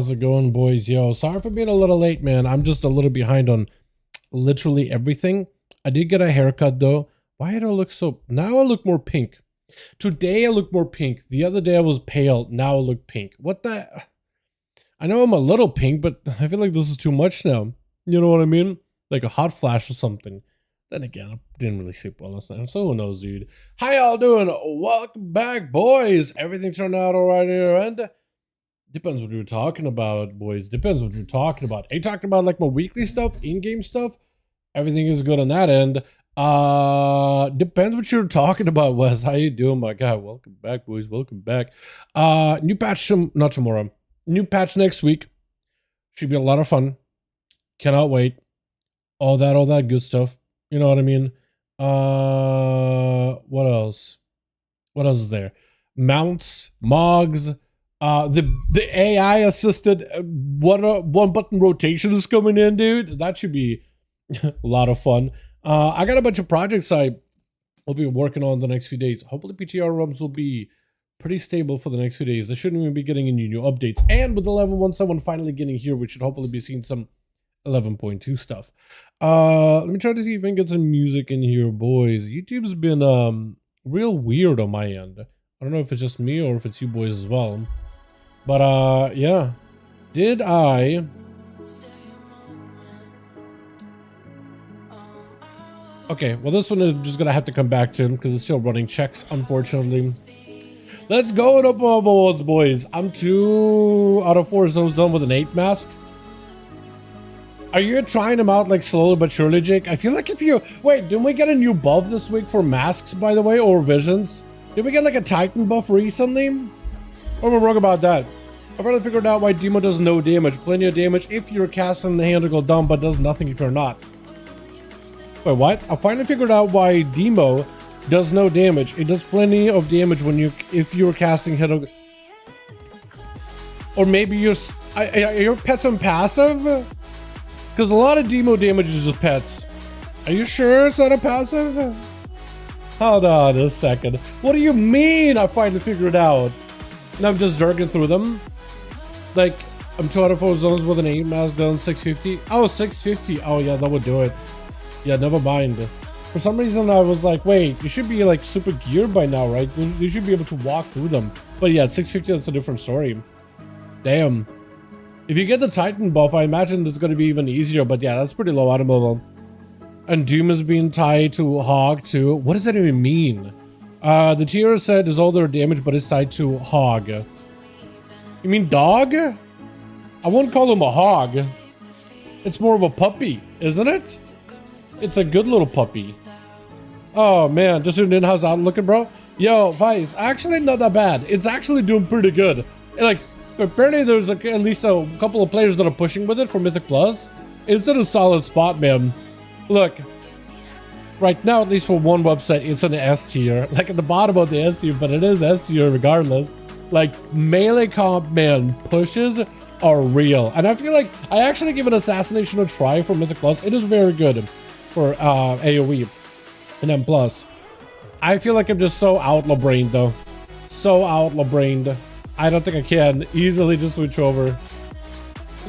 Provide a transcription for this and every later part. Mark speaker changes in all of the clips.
Speaker 1: How's it going, boys? Yo, sorry for being a little late, man. I'm just a little behind on literally everything. I did get a haircut though. Why do I look so... Now I look more pink. Today I look more pink. The other day I was pale. Now I look pink. What the... I know I'm a little pink, but I feel like this is too much now. You know what I mean? Like a hot flash or something. Then again, I didn't really sleep well last night. So who knows, dude. How y'all doing? Welcome back, boys. Everything turned out alright here, and... Depends what you're talking about, boys. Depends what you're talking about. Are you talking about like my weekly stuff, in-game stuff? Everything is good on that end. Depends what you're talking about, Wes. How you doing, my guy? Welcome back, boys. Welcome back. New patch, not tomorrow. New patch next week. Should be a lot of fun. Cannot wait. All that good stuff. You know what I mean? What else? What else is there? Mounts, Mogs. The AI assisted one button rotation is coming in, dude. That should be a lot of fun. I got a bunch of projects I will be working on the next few days. Hopefully PTR ROMs will be pretty stable for the next few days. They shouldn't even be getting any new updates. And with 11.17 finally getting here, we should hopefully be seeing some 11.2 stuff. Let me try to see if I can get some music in here, boys. YouTube's been real weird on my end. I don't know if it's just me or if it's you boys as well. But yeah. Did I... Okay, well this one is just gonna have to come back to because it's still running checks, unfortunately. Let's go to Motherboards, boys. I'm 2 out of 4 zones done with an 8 mask. Are you trying them out like slowly but surely, Jake? I feel like if you... Wait, didn't we get a new buff this week for masks, by the way, or visions? Did we get like a Titan buff recently? Or am I wrong about that? I finally figured out why Demo does no damage. Plenty of damage if you're casting the hand to go down, but does nothing if you're not. Wait, what? I finally figured out why Demo does no damage. It does plenty of damage when if you're casting hit. Or maybe your pets on passive? Because a lot of Demo damage is just pets. Are you sure it's not a passive? Hold on a second. What do you mean I finally figured it out? And I'm just jerking through them. Like, I'm 2 out of 4 zones with an 8 mask down 650. Oh, 650. Oh, yeah, that would do it. Yeah, never mind. For some reason, I was like, wait, you should be like super geared by now, right? You should be able to walk through them. But yeah, at 650, that's a different story. Damn. If you get the Titan buff, I imagine it's going to be even easier. But yeah, that's pretty low item level. And Doom is being tied to Hog too. What does that even mean? The tier set is all their damage, but it's tied to Hog. You mean dog? I wouldn't call him a hog. It's more of a puppy, isn't it? It's a good little puppy. Oh man, just tuning in. How's that looking, bro? Yo, Vice, actually not that bad. It's actually doing pretty good. Like, apparently there's like at least a couple of players that are pushing with it for Mythic Plus. It's in a solid spot, man. Look, right now, at least for one website, it's an S tier. Like at the bottom of the S tier, but it is S tier regardless. Like, melee comp, man, pushes are real. And I feel like I actually give an Assassination a try for Mythic Plus. It is very good for AoE and M+. I feel like I'm just so outlaw-brained, though. So outlaw-brained. I don't think I can easily just switch over.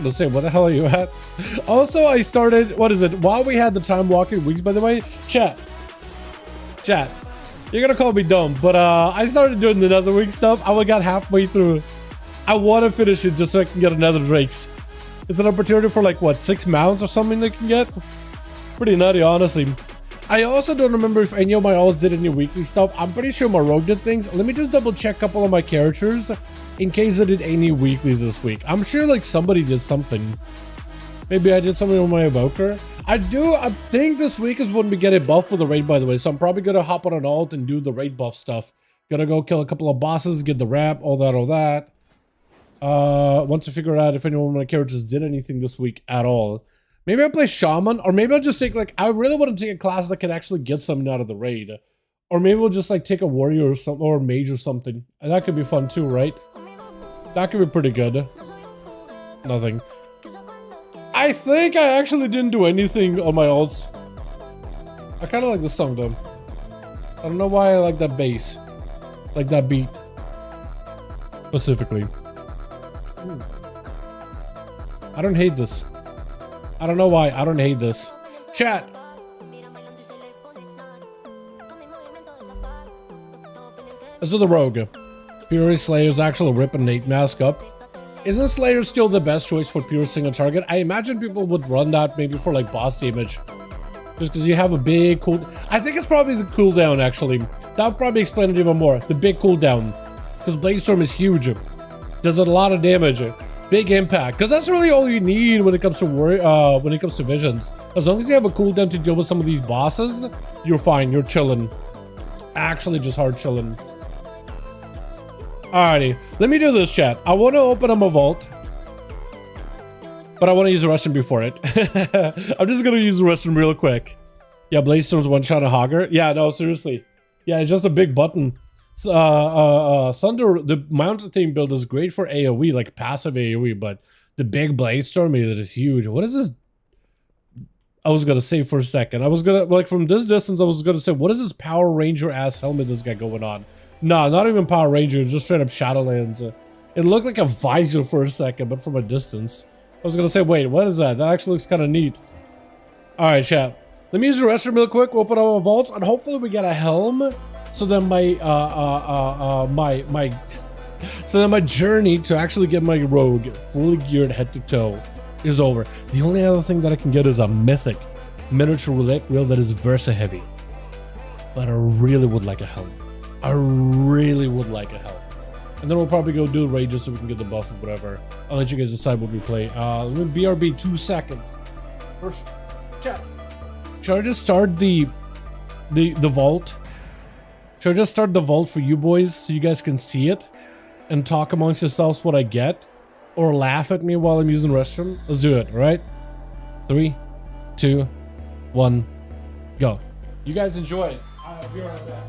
Speaker 1: Let's say, what the hell are you at? Also, I started, what is it? While we had the time walking weeks, by the way, chat, you're gonna call me dumb, but I started doing the Nether Week stuff. I got halfway through. I want to finish it just so I can get another Drakes. It's an opportunity for like, what, 6 mounts or something they can get? Pretty nutty, honestly. I also don't remember if any of my alts did any weekly stuff. I'm pretty sure my rogue did things. Let me just double check a couple of my characters in case I did any weeklies this week. I'm sure like somebody did something. Maybe I did something on my evoker. I think this week is when we get a buff for the raid, by the way. So I'm probably gonna hop on an alt and do the raid buff stuff. Gonna go kill a couple of bosses, get the wrap, all that. Once I figure out if anyone of my characters did anything this week at all. Maybe I'll play Shaman, or maybe I'll just take like, I really want to take a class that can actually get something out of the raid. Or maybe we'll just like take a warrior or something, or a mage or something. And that could be fun too, right? That could be pretty good. Nothing. I think I actually didn't do anything on my alts. I kind of like this song though. I don't know why I like that bass. Like that beat. Specifically. Ooh. I don't hate this. I don't know why. I don't hate this. Chat. So the rogue. Fury Slayer's actual rip and Nate mask up. Isn't Slayer still the best choice for pure single target? I imagine people would run that maybe for like boss damage. Just because you have a big cool... I think it's probably the cooldown actually. That would probably explain it even more. The big cooldown. Because Bladestorm is huge. Does a lot of damage. Big impact. Because that's really all you need when it comes to visions. As long as you have a cooldown to deal with some of these bosses, you're fine. You're chilling. Actually just hard chilling. Alrighty, let me do this, chat. I want to open up a vault, but I want to use the restroom before it. I'm just gonna use the restroom real quick. Yeah, Bladestorm's one-shot a Hogger. Yeah, no, seriously. Yeah, it's just a big button. Thunder, the mountain theme build is great for AoE, like passive AoE, but the big Bladestorm is huge. What is this? I was gonna say for a second. I was gonna, like, from this distance, I was gonna say, what is this Power Ranger ass helmet this guy going on? No, not even Power Ranger, just straight up Shadowlands. It looked like a visor for a second, but from a distance. I was gonna say, wait, what is that? That actually looks kind of neat. Alright, chat. Let me use the restroom real quick, open up my vaults, and hopefully we get a helm. So then my journey to actually get my rogue fully geared head to toe is over. The only other thing that I can get is a mythic miniature roulette wheel that is Versa heavy. But I really would like a helm. I really would like a help. And then we'll probably go do raid just so we can get the buff or whatever. I'll let you guys decide what we play. Let me BRB 2 seconds. First, chat. Should I just start the vault? Should I just start the vault for you boys so you guys can see it? And talk amongst yourselves what I get? Or laugh at me while I'm using the restroom? Let's do it, alright? 3, 2, 1, go. You guys enjoy it. I'll be right back.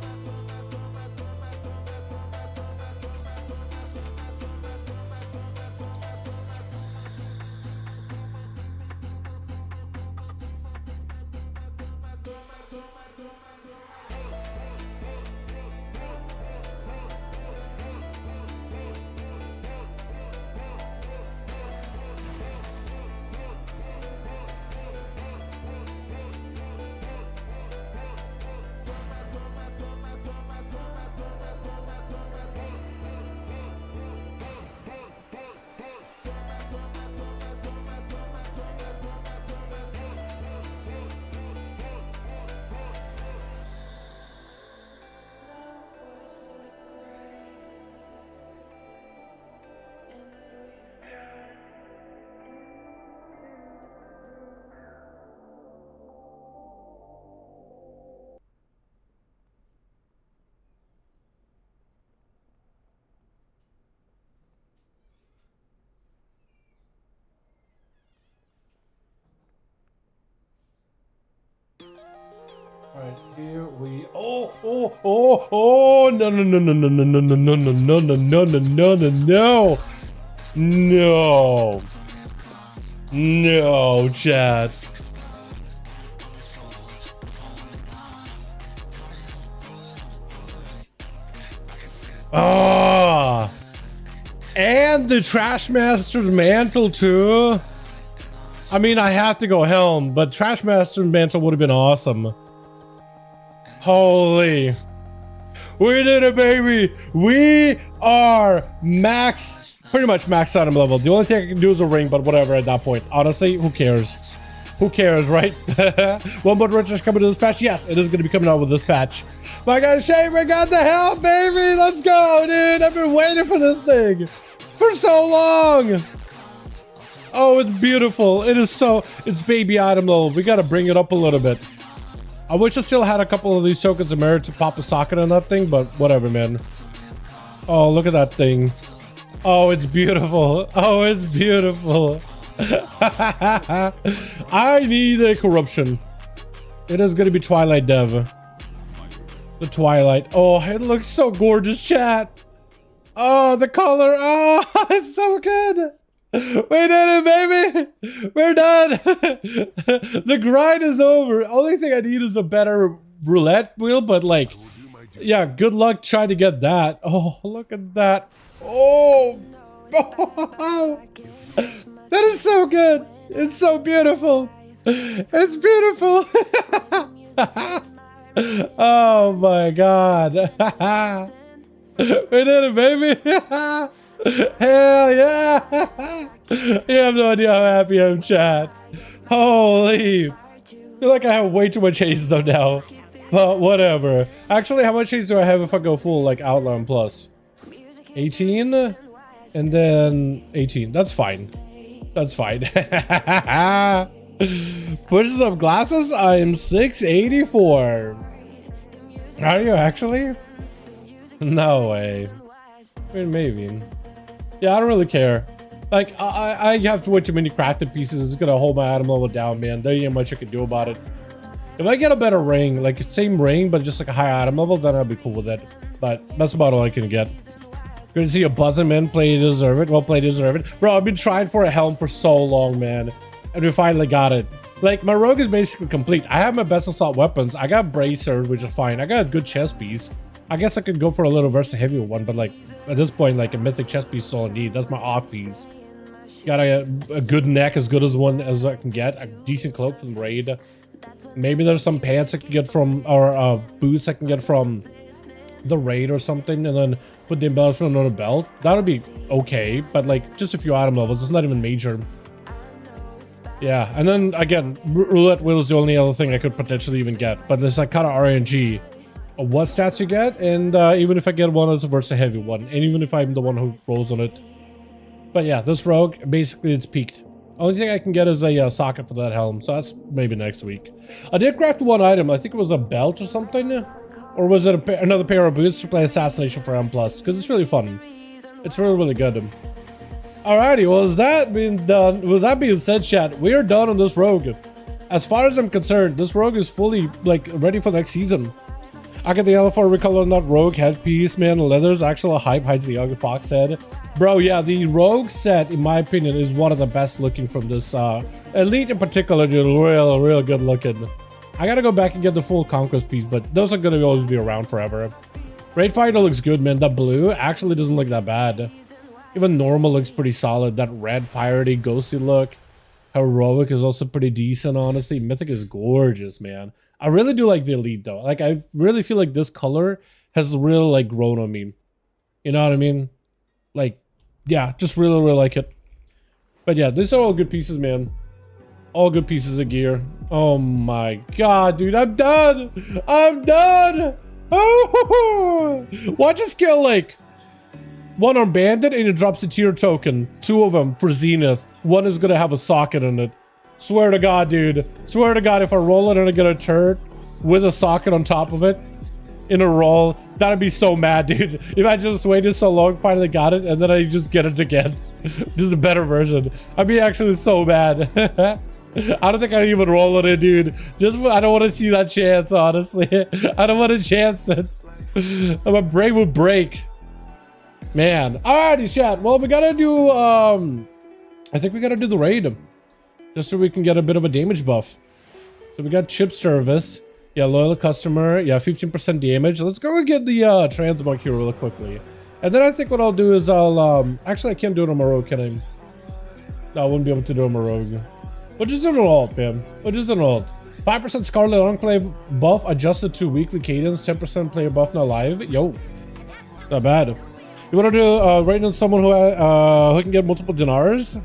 Speaker 1: Alright, here we no no no no no no no no no no no no no no no no no no chat. Ah, and the Trash Master's mantle too. I mean, I have to go helm, but Trash Master's mantle would have been awesome. Holy, we did it, baby. We are pretty much max item level. The only thing I can do is a ring, but whatever at that point. Honestly, who cares? Who cares, right? One more Richard's coming to this patch. Yes, it is going to be coming out with this patch. My guy Shay, we got the help, baby. Let's go, dude. I've been waiting for this thing for so long. Oh, it's beautiful. It is so, it's baby item level. We got to bring it up a little bit. I wish I still had a couple of these tokens of merit to pop a socket on that thing, but whatever, man. Oh, look at that thing. Oh, it's beautiful. Oh, it's beautiful. I need a corruption. It is going to be Twilight Dev. The Twilight. Oh, it looks so gorgeous, chat. Oh, the color. Oh, it's so good. We did it, baby. We're done. The grind is over. Only thing I need is a better roulette wheel, but like, yeah, good luck trying to get that. Oh, look at that. Oh. That is so good. It's so beautiful. It's beautiful. Oh my god. We did it, baby. Hell yeah. You have no idea how happy I'm, chat. Holy. I feel like I have way too much haze though now. But whatever. Actually, how much haze do I have if I go full like Outline Plus? 18? And then 18. That's fine. That's fine. Pushes up glasses. I'm 684. Are you actually? No way. I mean, maybe. Yeah, I don't really care. Like, I have way too many crafted pieces. It's gonna hold my item level down, man. There ain't much I can do about it. If I get a better ring, like same ring, but just like a higher item level, then I'll be cool with it. But that's about all I can get. Good to see a buzzing, man. Play deserve it. Well, play deserve it. Bro, I've been trying for a helm for so long, man. And we finally got it. Like, my rogue is basically complete. I have my best assault weapons. I got bracer, which is fine. I got a good chest piece. I guess I could go for a little versus heavy one, but like, at this point, like a mythic chest piece is all I need. That's my off piece. Got a good neck, as good as one as I can get. A decent cloak from raid. Maybe there's some pants I can get from, or boots I can get from the raid or something, and then put the embellishment on a belt. That would be okay, but like just a few item levels. It's not even major. Yeah, and then again, roulette wheel is the only other thing I could potentially even get, but there's like kind of RNG of what stats you get, and even if I get one, it's versus a heavy one, and even if I'm the one who rolls on it. But yeah, this rogue, basically it's peaked. Only thing I can get is a socket for that helm, so that's maybe next week. I did craft one item. I think it was a belt or something, or was it another pair of boots to play Assassination for M+, because it's really fun. It's really, really good. Alrighty, well, with that being said, chat, we are done on this rogue. As far as I'm concerned, this rogue is fully, like, ready for next season. I got the L4 recolor on that rogue headpiece, man. Leather's actual hype, hides the young fox head. Bro, yeah, the rogue set, in my opinion, is one of the best looking from this, Elite in particular, dude, real good looking. I gotta go back and get the full Conquest piece, but those are gonna always be around forever. Raid Fighter looks good, man. The blue actually doesn't look that bad. Even normal looks pretty solid. That red piratey ghosty look. Heroic is also pretty decent, honestly. Mythic is gorgeous, man. I really do like the Elite, though. Like, I really feel like this color has really, like, grown on me. You know what I mean? Like, yeah, just really like it. But yeah, these are all good pieces, man. All good pieces of gear. Oh my god, dude, I'm done. I'm done. Oh, watch it scale like one on Bandit and it drops a tier token. 2 of them for Zenith. One is gonna have a socket in it. Swear to god, dude. Swear to god, if I roll it and I get a turret with a socket on top of it in a roll, that'd be so mad, dude. If I just waited so long, finally got it, and then I just get it again. Just a better version. I'd be actually so mad. I don't think I even roll it in, dude. I don't want to see that chance, honestly. I don't want to chance it. My brain would break. Man. Alrighty, chat. Well, we gotta do, I think we gotta do the raid. Just so we can get a bit of a damage buff. So we got chip service. Yeah, loyal customer. Yeah, 15% damage. Let's go and get the transmog here real quickly. And then I think what I'll do is I'll, actually I can't do it on my rogue, can I? No, I wouldn't be able to do it on my rogue. What is an alt, man? What is an alt? 5% Scarlet Enclave buff adjusted to weekly cadence. 10% player buff now live. Yo, not bad. You want to do raid on someone who can get multiple dinars?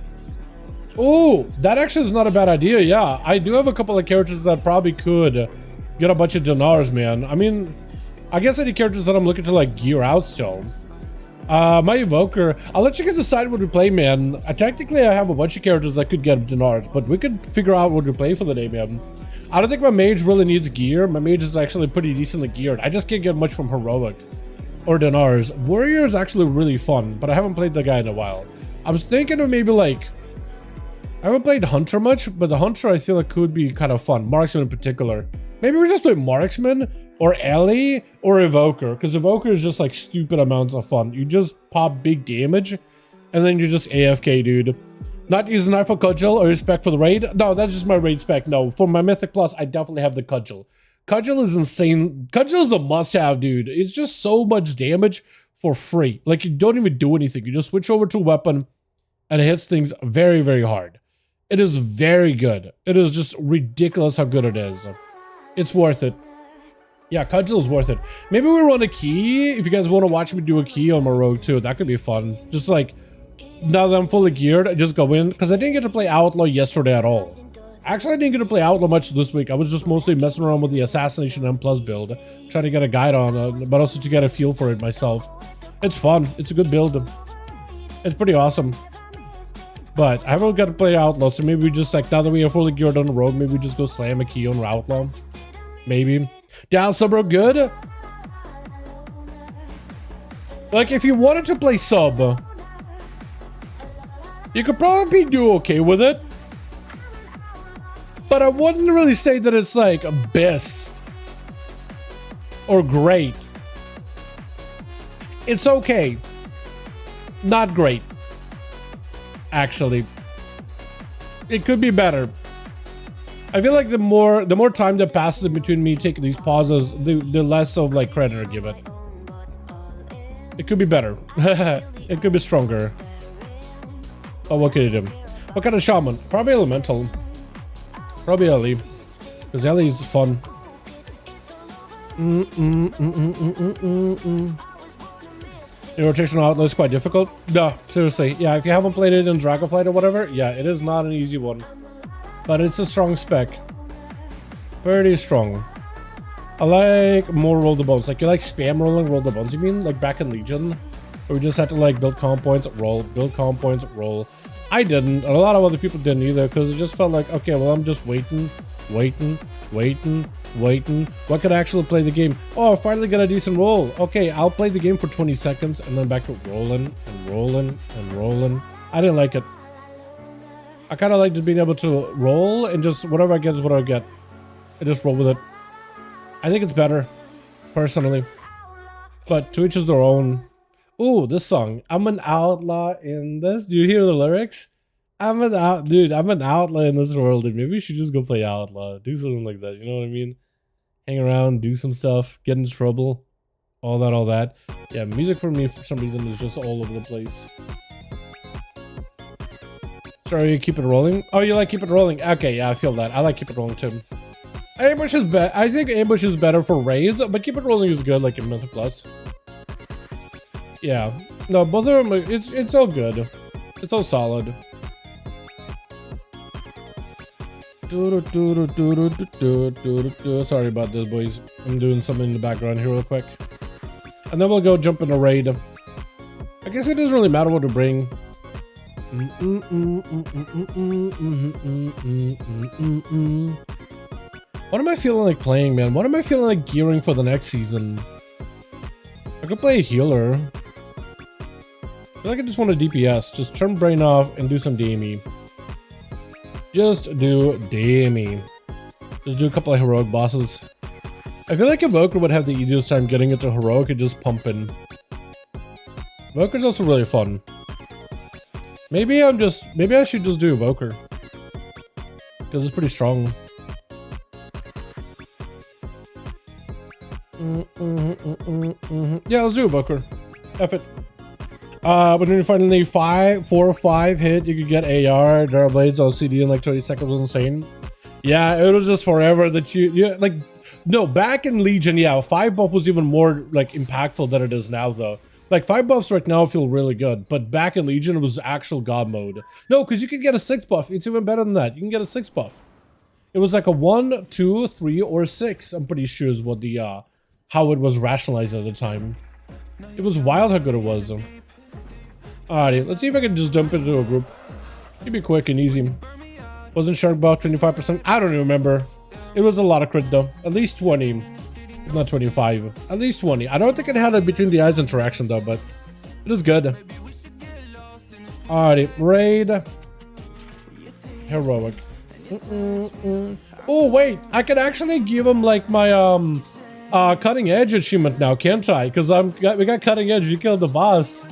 Speaker 1: Oh, that actually is not a bad idea. Yeah, I do have a couple of characters that probably could get a bunch of dinars, man. I mean, I guess any characters that I'm looking to like gear out still. My evoker, I'll let you guys decide what we play, man. Technically I have a bunch of characters that could get dinars, but we could figure out what we play for the day, man. I don't think my mage really needs gear. My mage is actually pretty decently geared. I just can't get much from heroic or dinars. Warrior is actually really fun, but I haven't played the guy in a while. I was thinking of maybe like, I haven't played Hunter much, but the Hunter I feel like could be kind of fun. Marksman in particular. Maybe we just play Marksman or Ellie or Evoker, because Evoker is just like stupid amounts of fun. You just pop big damage and then you're just AFK, dude. Not using Knife Cudgel or Spec for the raid. No, that's just my raid spec. No, for my Mythic Plus, I definitely have the Cudgel. Cudgel is insane. Cudgel is a must-have, dude. It's just so much damage for free. Like, you don't even do anything. You just switch over to a weapon and it hits things very, very hard. It is very good. It is just ridiculous how good it is. It's worth it. Yeah, Cudgel is worth it. Maybe we run a key. If you guys want to watch me do a key on my rogue too, that could be fun. Just like, now that I'm fully geared, I just go in. Because I didn't get to play Outlaw yesterday at all. Actually, I didn't get to play Outlaw much this week. I was just mostly messing around with the Assassination M+ build. Trying to get a guide on it, but also to get a feel for it myself. It's fun. It's a good build. It's pretty awesome. But I haven't got to play Outlaw, so maybe we just, like, now that we are fully geared on the road, maybe we just go slam a key on Outlaw. Maybe. Down sub bro, good. Like, if you wanted to play sub, you could probably do okay with it. But I wouldn't really say that it's like best or great. It's okay. Not great. Actually. It could be better. I feel like the more time that passes in between me taking these pauses, the less of like credit I give it. It could be better. It could be stronger. Oh, what can you do? What kind of shaman? Probably elemental. Probably Ellie. Because Ellie is fun. The rotational outlet is quite difficult. No, seriously. Yeah, if you haven't played it in Dragonflight or whatever, yeah, it is not an easy one. But it's a strong spec. Pretty strong. I like more roll the bones. Like, you like spam rolling roll the bones, you mean? Like back in Legion? Where we just had to like build comp points, roll, build comp points, roll. I didn't, and a lot of other people didn't either, because it just felt like, okay, well, I'm just waiting. What could I actually play the game? Oh, I finally got a decent roll. Okay, I'll play the game for 20 seconds, and then back to rolling and rolling and rolling. I didn't like it. I kind of like just being able to roll, and just whatever I get is what I get. I just roll with it. I think it's better, personally. But to each is their own. Ooh, this song. I'm an outlaw in this. Do you hear the lyrics? I'm an outlaw in this world, and maybe we should just go play Outlaw. Do something like that, you know what I mean? Hang around, do some stuff, get into trouble. All that. Yeah, music for me, for some reason, is just all over the place. Sorry, you keep it rolling? Oh, you like keep it rolling? Okay, yeah, I feel that. I like keep it rolling, too. Ambush is better. I think Ambush is better for raids, but keep it rolling is good, like in Mental Plus. Yeah, no, both of them, it's all good. It's all solid. Sorry about this, boys. I'm doing something in the background here real quick. And then we'll go jump in a raid. I guess it doesn't really matter what to bring. What am I feeling like playing, man? What am I feeling like gearing for the next season? I could play a healer. I feel like I just want a DPS. Just turn brain off and do some DME. Just do DME. Just do a couple of heroic bosses. I feel like Evoker would have the easiest time getting into heroic and just pumping. Evoker's also really fun. Maybe I should just do Evoker. Because it's pretty strong. Yeah, let's do Evoker. F it. When you finally 4 or 5 hit, you could get AR, Dara Blades on CD in like 20 seconds was insane. Yeah, it was just forever that you like, no, back in Legion, yeah, 5 buff was even more like impactful than it is now though. Like 5 buffs right now feel really good, but back in Legion it was actual god mode. No, because you can get a 6 buff, it's even better than that. You can get a 6 buff. It was like a 1, 2, 3, or 6, I'm pretty sure is what the, how it was rationalized at the time. It was wild how good it was. Alrighty, let's see if I can just jump into a group. It'd be quick and easy. Wasn't Shark buff 25%? I don't even remember. It was a lot of crit though. At least 20. If not 25. At least 20. I don't think it had a between the eyes interaction though, but it is good. Alrighty, raid. Heroic. Oh wait, I can actually give him like my cutting edge achievement now, can't I? Because we got cutting edge. We killed the boss.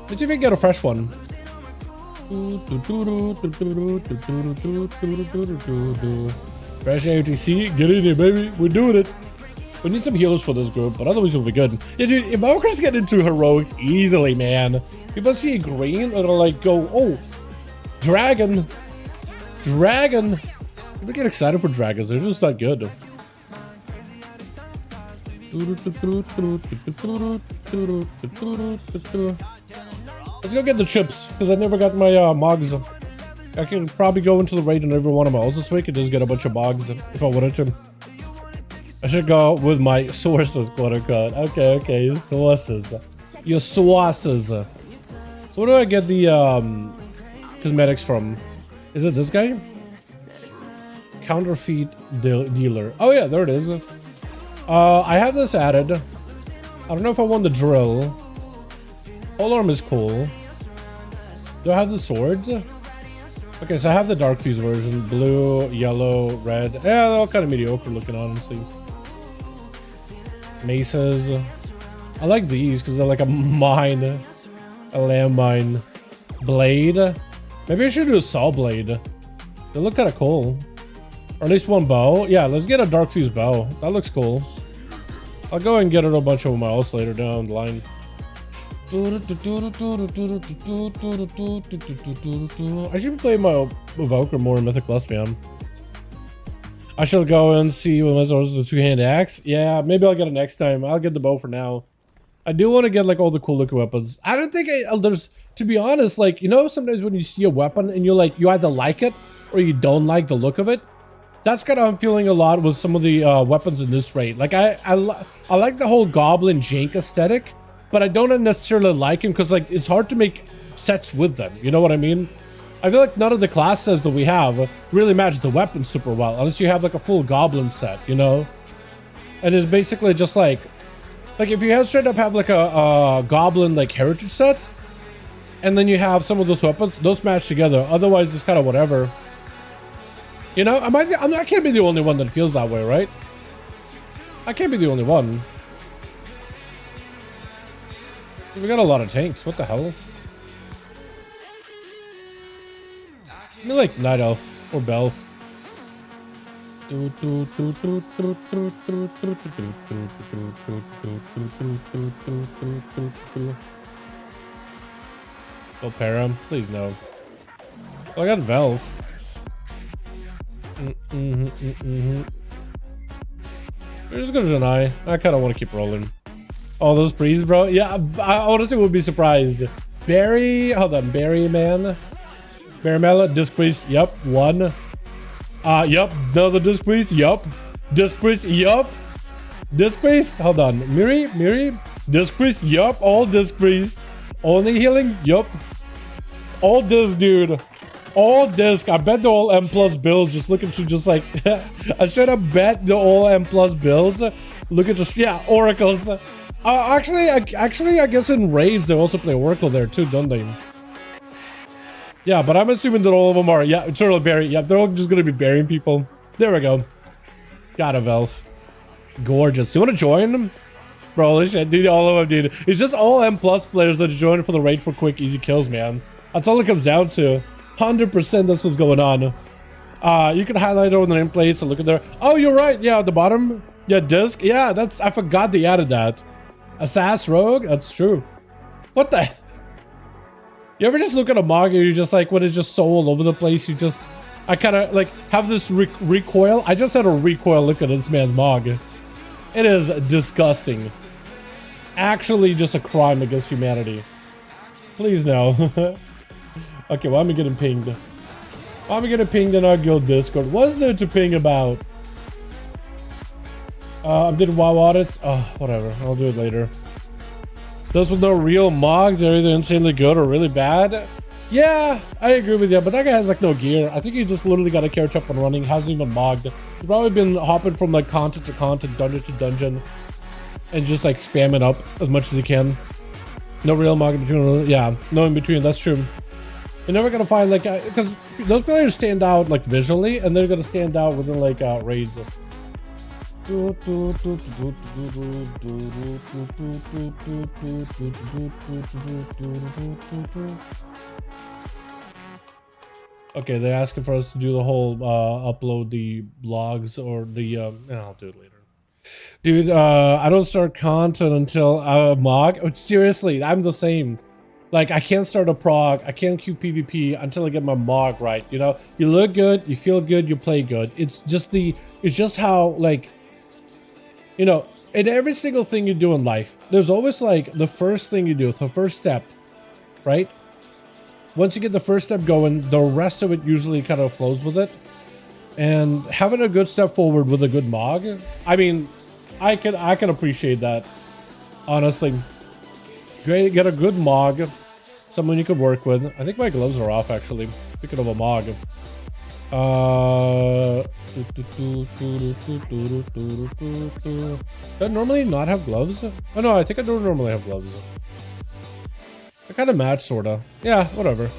Speaker 1: Let's see if we can get a fresh one. Fresh AOTC, get in here, baby. We're doing it. We need some healers for this group, but otherwise we'll be good. Yeah, dude, Invoker's get into heroics easily, man. People see green, it'll like go, oh, dragon. Dragon. People get excited for dragons, they're just not good. Let's go get the chips, because I never got my mogs. I can probably go into the raid on every one of my ult this week and just get a bunch of mogs if I wanted to. I should go with my sources, quote unquote. Okay, your sources. Your sources. So where do I get the cosmetics from? Is it this guy? Counterfeit dealer. Oh yeah, there it is. I have this added. I don't know if I want the drill. Whole arm is cool. Do I have the swords? Okay, so I have the dark fuse version. Blue, yellow, red. Yeah, they're all kind of mediocre looking, honestly. Maces. I like these because they're like a mine. A landmine. Blade. Maybe I should do a saw blade. They look kind of cool. Or at least one bow. Yeah, let's get a dark fuse bow. That looks cool. I'll go and get a bunch of my ults later down the line. I should play my Evoker more in Mythic Plus, man. I should go and see what my source is a two-hand axe. Yeah, maybe I'll get it next time. I'll get the bow for now. I do want to get like all the cool looking weapons. I don't think there's, to be honest, like, you know, sometimes when you see a weapon and you're like, you either like it or you don't like the look of it. That's kind of I'm feeling a lot with some of the weapons in this raid. Like I like the whole goblin jank aesthetic, but I don't necessarily like him because like it's hard to make sets with them. You know what I mean? I feel like none of the class sets that we have really match the weapons super well, unless you have like a full goblin set, you know? And it's basically just like if you have straight up have like a goblin like heritage set, and then you have some of those weapons, those match together. Otherwise, it's kind of whatever. You know, I can't be the only one that feels that way, right? I can't be the only one. We got a lot of tanks. What the hell? I mean, like Night Elf or Belf. Oh, Param, please no. Oh, I got Velv. We're just gonna deny. I kind of want to keep rolling. Oh, those breeze, bro. Yeah, I honestly would be surprised. Barry, hold on, Barry man. Baramella, disc priest, yep, one. Yep, another disc priest, yep. Disc priest, yep. Disc priest, hold on. Miri, disc priest, yep, all disc priest. Only healing, yep. All disc, dude. All disc. I bet the all M plus builds. Just look at you, just like I should have bet the all M plus builds. Look at just oracles. Actually, I guess in raids they also play oracle there too, don't they? Yeah, but I'm assuming that all of them are eternal berry. Yeah, they're all just gonna be burying people. There we go. Got a Velf. Gorgeous. You want to join them? Bro, holy shit, dude, all of them, dude. It's just all M plus players that join for the raid for quick, easy kills, man. That's all it comes down to. 100% that's what's going on. You can highlight over the nameplates and look at there. Oh, you're right. Yeah, at the bottom. Yeah, disc. Yeah, I forgot they added that. Assassin Rogue? That's true. What the? You ever just look at a mog and you're just like, when it's just so all over the place, you just, I kind of like have this recoil. I just had a recoil look at this man's mog. It is disgusting. Actually just a crime against humanity. Please no. Okay, why am I getting pinged? Why am I getting pinged in our guild Discord? What's there to ping about? I'm doing WoW audits. Oh, whatever. I'll do it later. Those with no real mogs are either insanely good or really bad. Yeah, I agree with you, but that guy has like no gear. I think he just literally got a carrot up and running, hasn't even mogged. He's probably been hopping from like content to content, dungeon to dungeon, and just like spamming up as much as he can. No real mog in between. Yeah, no in between. That's true. You're never gonna find like, because those players stand out like visually, and they're gonna stand out within like raids. Okay, they're asking for us to do the whole upload the blogs or the I'll do it later. Dude, I don't start content until MOG. Seriously, I'm the same. Like, I can't start a prog, I can't queue PvP until I get my MOG right, you know? You look good, you feel good, you play good. It's just how, like, you know, in every single thing you do in life, there's always, like, the first thing you do, the first step, right? Once you get the first step going, the rest of it usually kind of flows with it. And having a good step forward with a good MOG, I mean, I can appreciate that, honestly. Great, get a good MOG, someone you could work with. I think my gloves are off, actually. Speaking of a MOG. Do I normally not have gloves? Oh no, I think I don't normally have gloves. I kind of match, sorta. Yeah, whatever.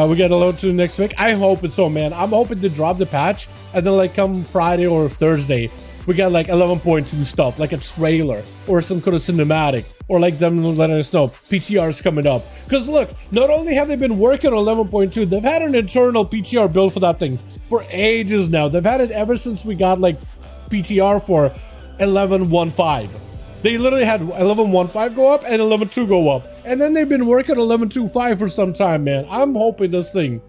Speaker 1: We get a load to next week. I hope it's so, man. I'm hoping to drop the patch, and then like come Friday or Thursday, we get like 11.2 stuff, like a trailer or some kind of cinematic, or like them letting us know PTR's coming up. Because look, not only have they been working on 11.2, they've had an internal PTR build for that thing for ages now. They've had it ever since we got like PTR for 11.15. They literally had 11.15 go up and 11.2 go up. And then they've been working on 11.25 for some time, man. I'm hoping this thing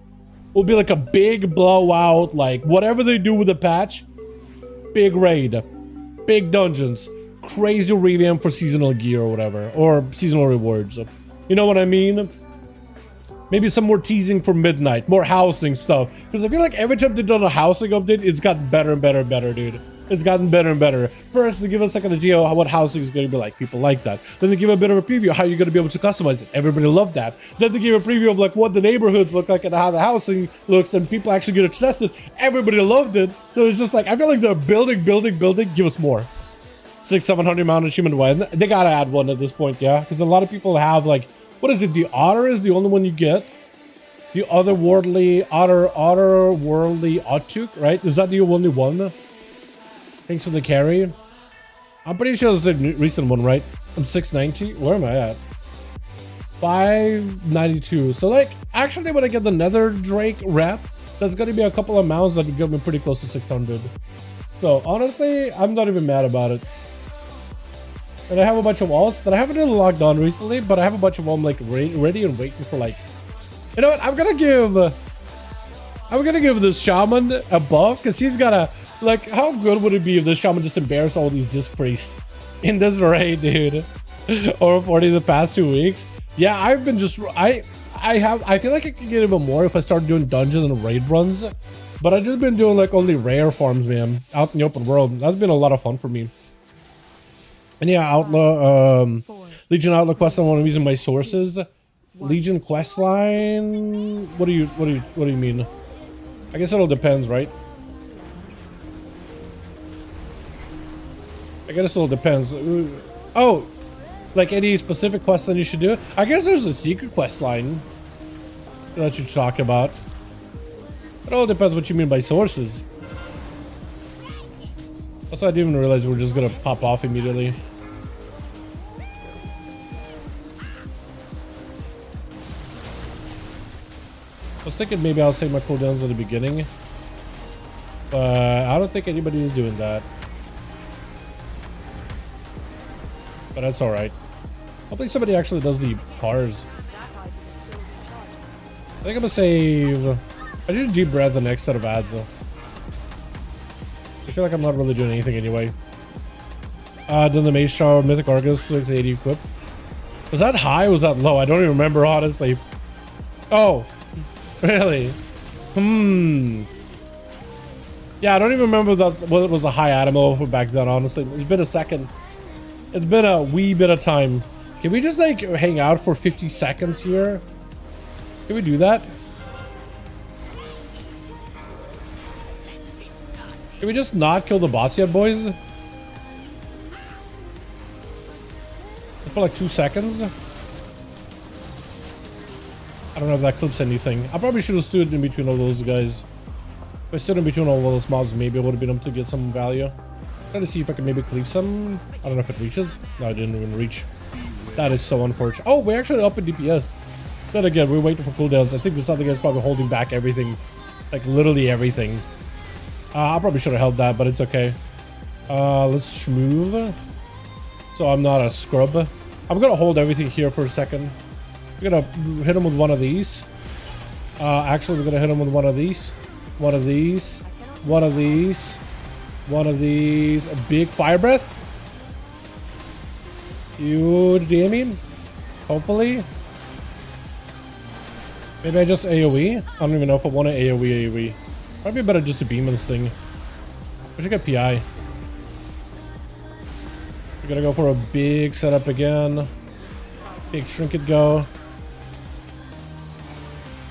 Speaker 1: will be like a big blowout, like whatever they do with the patch. Big raid, big dungeons, crazy revamp for seasonal gear or whatever, or seasonal rewards. You know what I mean? Maybe some more teasing for midnight, more housing stuff. Because I feel like every time they've done a housing update, it's gotten better and better and better, dude. It's gotten better and better. First, they give us like an idea of what housing is going to be like. People like that. Then they give a bit of a preview of how you're going to be able to customize it. Everybody loved that. Then they give a preview of like what the neighborhoods look like and how the housing looks, and people actually get to test it. Everybody loved it. So it's just like, I feel like they're building. Give us more. 600-700 mount achievement win. They got to add one at this point, yeah? Because a lot of people have like, what is it? The Otter is the only one you get. The otherworldly Otuk, right? Is that the only one? Thanks for the carry. I'm pretty sure it's a recent one, right? I'm 690. Where am I at? 592. So like, actually when I get the Nether Drake rep, there's gonna be a couple of mounts that would get me pretty close to 600. So honestly, I'm not even mad about it. And I have a bunch of alts that I haven't really logged on recently, but I have a bunch of them like ready and waiting for like, you know what? I'm gonna give this shaman a buff because he's got a, like, how good would it be if this shaman just embarrassed all these disc priests in this raid, dude? Over 40 the past 2 weeks. Yeah, I've been just, I feel like I could get even more if I started doing dungeon and raid runs, but I've just been doing like only rare farms, man, out in the open world. That's been a lot of fun for me. And yeah, Outlaw, Legion Outlaw quest line, I'm using my sources. Legion quest line, what do you mean? I guess it all depends, right? I guess it all depends. Oh, like any specific quest line you should do? I guess there's a secret quest line that you talk about. It all depends what you mean by sources. Also, I didn't even realize we're just gonna pop off immediately. I was thinking maybe I'll save my cooldowns at the beginning, but I don't think anybody is doing that. But that's all right. Hopefully somebody actually does the cars. I think I'm gonna save. I should deep breath the next set of ads. I feel like I'm not really doing anything anyway. Then the Mage Shower, Mythic Argus, 680 equip. Was that high or was that low? I don't even remember, honestly. Oh, really? Yeah, I don't even remember that what was a high animal for back then, honestly. It's been a second. It's been a wee bit of time. Can we just like hang out for 50 seconds here? Can we do that? Can we just not kill the boss yet, boys? For like 2 seconds? I don't know if that clips anything. I probably should have stood in between all those guys. If I stood in between all those mobs, maybe I would have been able to get some value. Trying to see if I can maybe cleave some. I don't know if it reaches. No, it didn't even reach. That is so unfortunate. Oh, we're actually up in DPS. Then again, we're waiting for cooldowns. I think this other guy's probably holding back everything. Like literally everything. I probably should have held that, but it's okay. Let's schmoove. So I'm not a scrub. I'm gonna hold everything here for a second. We're gonna hit him with one of these. Actually, we're gonna hit him with one of these. One of these. One of these. One of these. A big fire breath. Huge damage. Hopefully. Maybe I just AoE? I don't even know if I want to AoE. Probably better just to beam this thing. We should get PI. We're gonna go for a big setup again. Big trinket go.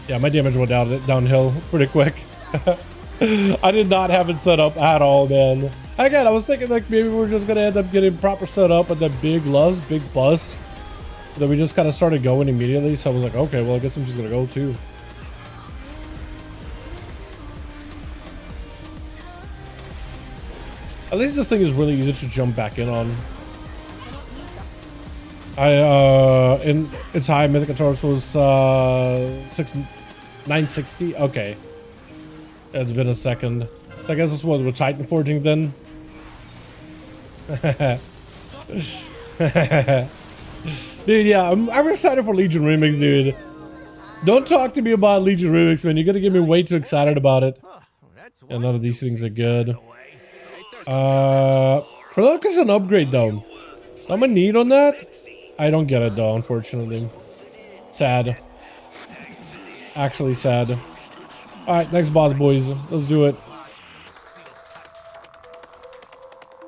Speaker 1: Yeah, my damage went downhill pretty quick. I did not have it set up at all, man. Again, I was thinking like maybe we're just gonna end up getting proper setup and then big bust. Then we just kind of started going immediately, so I was like, okay, well, I guess I'm just gonna go too. At least this thing is really easy to jump back in on. In its high mythic torch was 960. Okay, it's been a second. So I guess that's what we're Titan forging then. Dude, yeah, I'm excited for Legion Remix, dude. Don't talk to me about Legion Remix, man. You're gonna get me way too excited about it. And none of these things are good. Prologue is an upgrade though. I'm gonna need on that. I don't get it though, unfortunately. Sad. Actually sad. Alright, next boss, boys. Let's do it.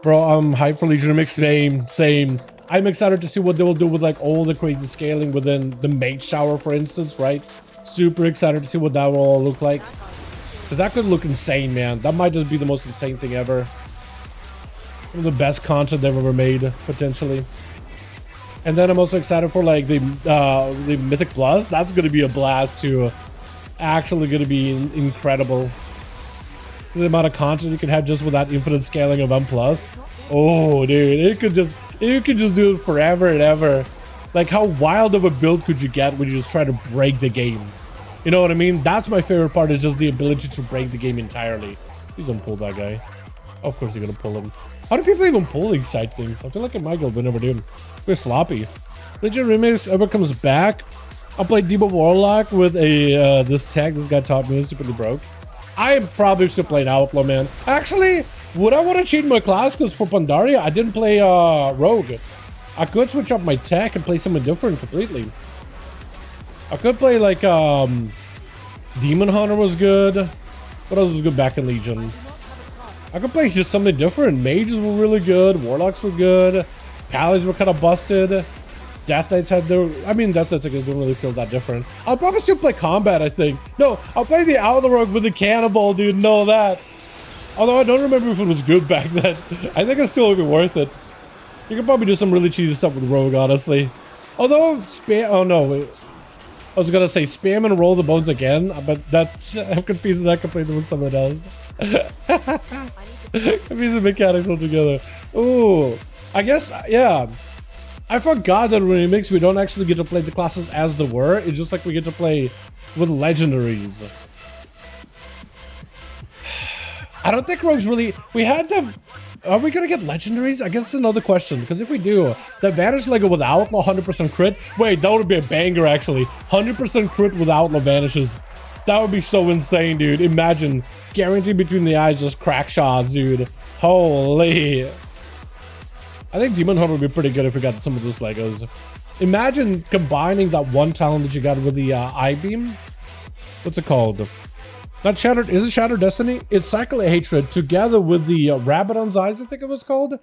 Speaker 1: Bro, I'm hyped for Legion Remix. Same. I'm excited to see what they will do with like all the crazy scaling within the mage shower, for instance, right? Super excited to see what that will all look like. Because that could look insane, man. That might just be the most insane thing ever. One of the best content they've ever made, potentially. And then I'm also excited for like the Mythic Plus. That's going to be a blast too. Actually going to be incredible. The amount of content you can have just with that infinite scaling of M+. Oh, dude, you could just do it forever and ever. Like, how wild of a build could you get when you just try to break the game? You know what I mean? That's my favorite part, is just the ability to break the game entirely. Please don't pull that guy. Of course you're gonna pull him. How do people even pull these side things? I feel like in my guild we never do. We're sloppy. Legion Remix ever comes back, I'll play Demo Warlock with a this tag this guy taught me. It's super broke. I am probably still playing Outlaw, man. Actually, would I want to change my class? Because for Pandaria, I didn't play Rogue. I could switch up my tech and play something different completely. I could play like Demon Hunter was good. What else was good back in Legion? I could play just something different. Mages were really good. Warlocks were good. Paladins were kind of busted. Death Knights had their... I mean, Death Knights don't really feel that different. I'll probably still play combat, I think. No, I'll play the Outlaw Rogue with the Cannonball, dude. Know that. Although I don't remember if it was good back then. I think it still would be worth it. You could probably do some really cheesy stuff with Rogue, honestly. Although, spam... Oh, no, wait. I was gonna say spam and roll the bones again, but that's... I'm confusing that completely with someone else. Confusing mechanics altogether. Ooh. I guess, yeah. I forgot that when Remix, we don't actually get to play the classes as they were. It's just like we get to play with legendaries. I don't think Rogue's really... We had them... Are we gonna get legendaries? I guess that's another question. Because if we do, the Vanish Lego with Outlaw 100% crit... Wait, that would be a banger, actually. 100% crit with Outlaw vanishes. That would be so insane, dude. Imagine. Guaranteed between the eyes, just crack shots, dude. Holy... I think Demon Hunter would be pretty good if we got some of those Legos. Imagine combining that one talent that you got with the I-Beam. What's it called? Not Shattered. Is it Shattered Destiny? It's Cycle of Hatred together with the Rabadon's Eyes, I think it was called.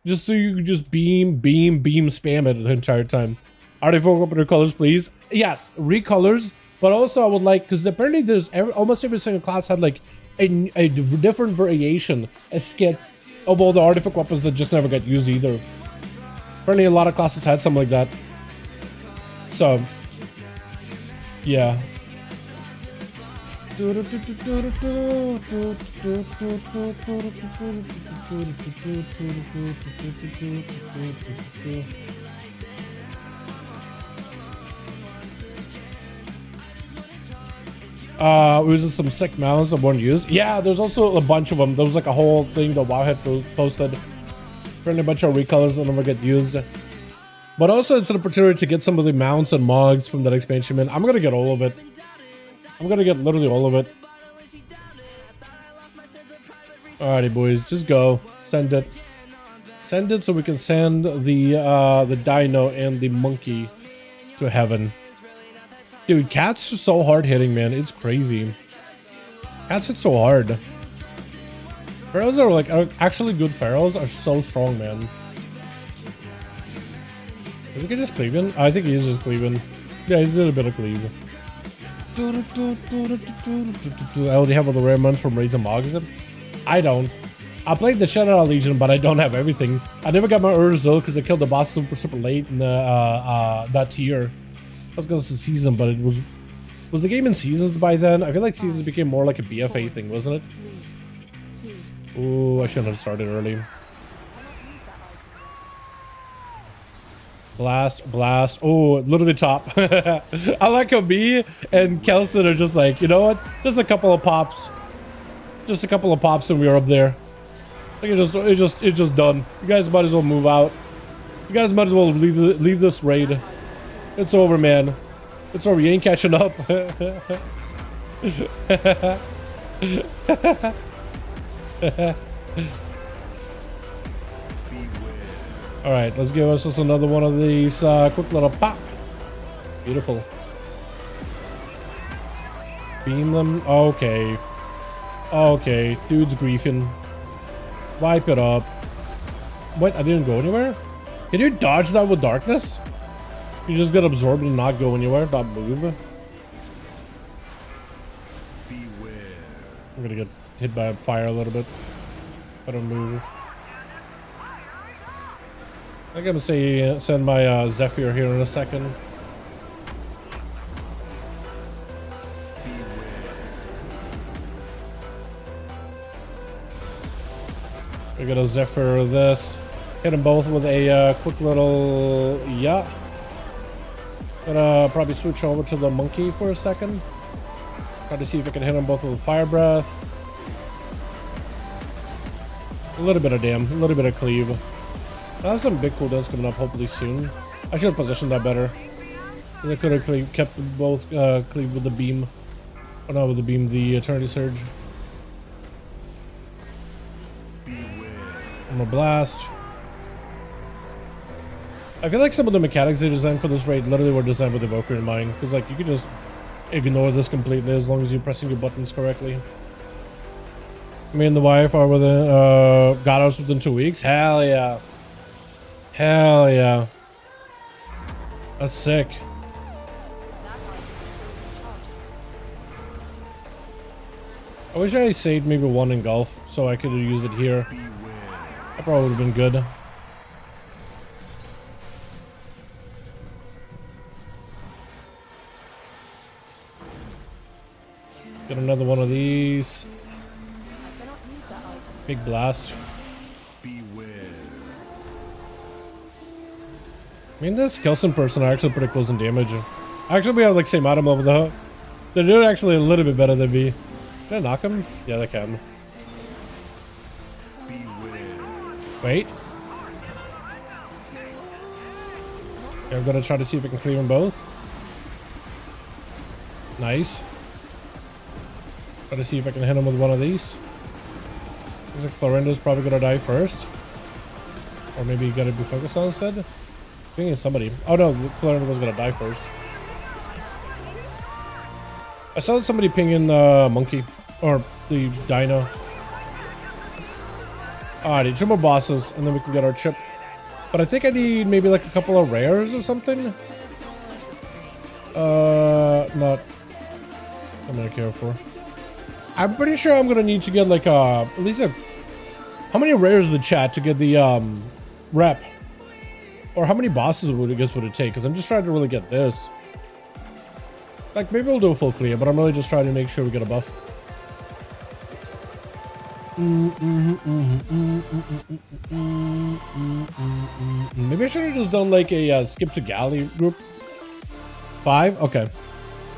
Speaker 1: Just so you can just beam, spam it the entire time. Artifact opener colors, please. Yes, recolors. But also I would like, because apparently there's almost every single class had like a different variation, a skit of all the artifact weapons that just never got used either. Apparently a lot of classes had something like that. So, yeah. It was some sick mounts I weren't used. Yeah, there's also a bunch of them. There was like a whole thing that WoW had posted. Pretty bunch of recolors that never get used. But also it's an opportunity to get some of the mounts and mods from that expansion, man. I'm gonna get all of it. I'm gonna get literally all of it. Alrighty, boys, just go. Send it. Send it so we can send the dino and the monkey to heaven. Dude, cats are so hard hitting, man. It's crazy. Cats hit so hard. Pharaohs are like actually good pharaohs are so strong, man. Is he just cleaving? I think he is just cleaving. Yeah, he's doing a bit of cleave. I already have all the rare months from Raids and Mogs. I don't. I played the shit out of Legion, but I don't have everything. I never got my Urzel because I killed the boss super late in that tier. I was going to season, but it was the game in seasons by then? I feel like seasons became more like a BFA thing, wasn't it? Ooh, I shouldn't have started early. Blast, blast. Oh, literally top. I like how me and Kelson are just like, you know what? Just a couple of pops. Just a couple of pops and we are up there. I think it's just done. You guys might as well move out. You guys might as well leave this raid. It's over, man. It's over. You ain't catching up. All right, let's give us just another one of these quick little pop. Beautiful. Beam them. Okay. Okay, dude's griefing. Wipe it up. What? I didn't go anywhere? Can you dodge that with darkness? You just get absorbed and not go anywhere, not move. I'm gonna get hit by fire a little bit. I don't move. I'm gonna say send my Zephyr here in a second. We're gonna Zephyr this. Hit them both with a quick little yeah. Gonna probably switch over to the monkey for a second. Try to see if I can hit them both with a fire breath. A little bit of dam, a little bit of cleave. I have some big cooldowns coming up hopefully soon. I should have positioned that better. Because I could have kept both cleave with the beam. Oh, not with the beam, the Eternity Surge. I'm gonna blast. I feel like some of the mechanics they designed for this raid literally were designed with Evoker in mind. Because like you could just ignore this completely as long as you're pressing your buttons correctly. Me and the wife are within got us within 2 weeks. Hell yeah. Hell yeah. That's sick. I wish I saved maybe one in golf so I could have used it here. That probably would have been good. Get another one of these. Big blast. I mean, this Kelson person are actually pretty close in damage. Actually, we have like same item level though. They're doing actually a little bit better than me. Can I knock him? Yeah, they can. Wait. Okay, I'm gonna try to see if I can clear them both. Nice. Try to see if I can hit him with one of these. Looks like Florinda's probably gonna die first. Or maybe you gotta be focused on instead. I think it's somebody. Oh no, Florinda was gonna die first. I saw somebody pinging monkey. Or the dino. Alrighty, 2 more bosses and then we can get our chip. But I think I need maybe like a couple of rares or something. Not I'm gonna care for. I'm pretty sure I'm gonna need to get like at least a how many rares in the chat to get the rep? Or how many bosses would it take? Because I'm just trying to really get this. Like maybe we'll do a full clear, but I'm really just trying to make sure we get a buff. Maybe I should have just done like a skip to galley group. 5? Okay.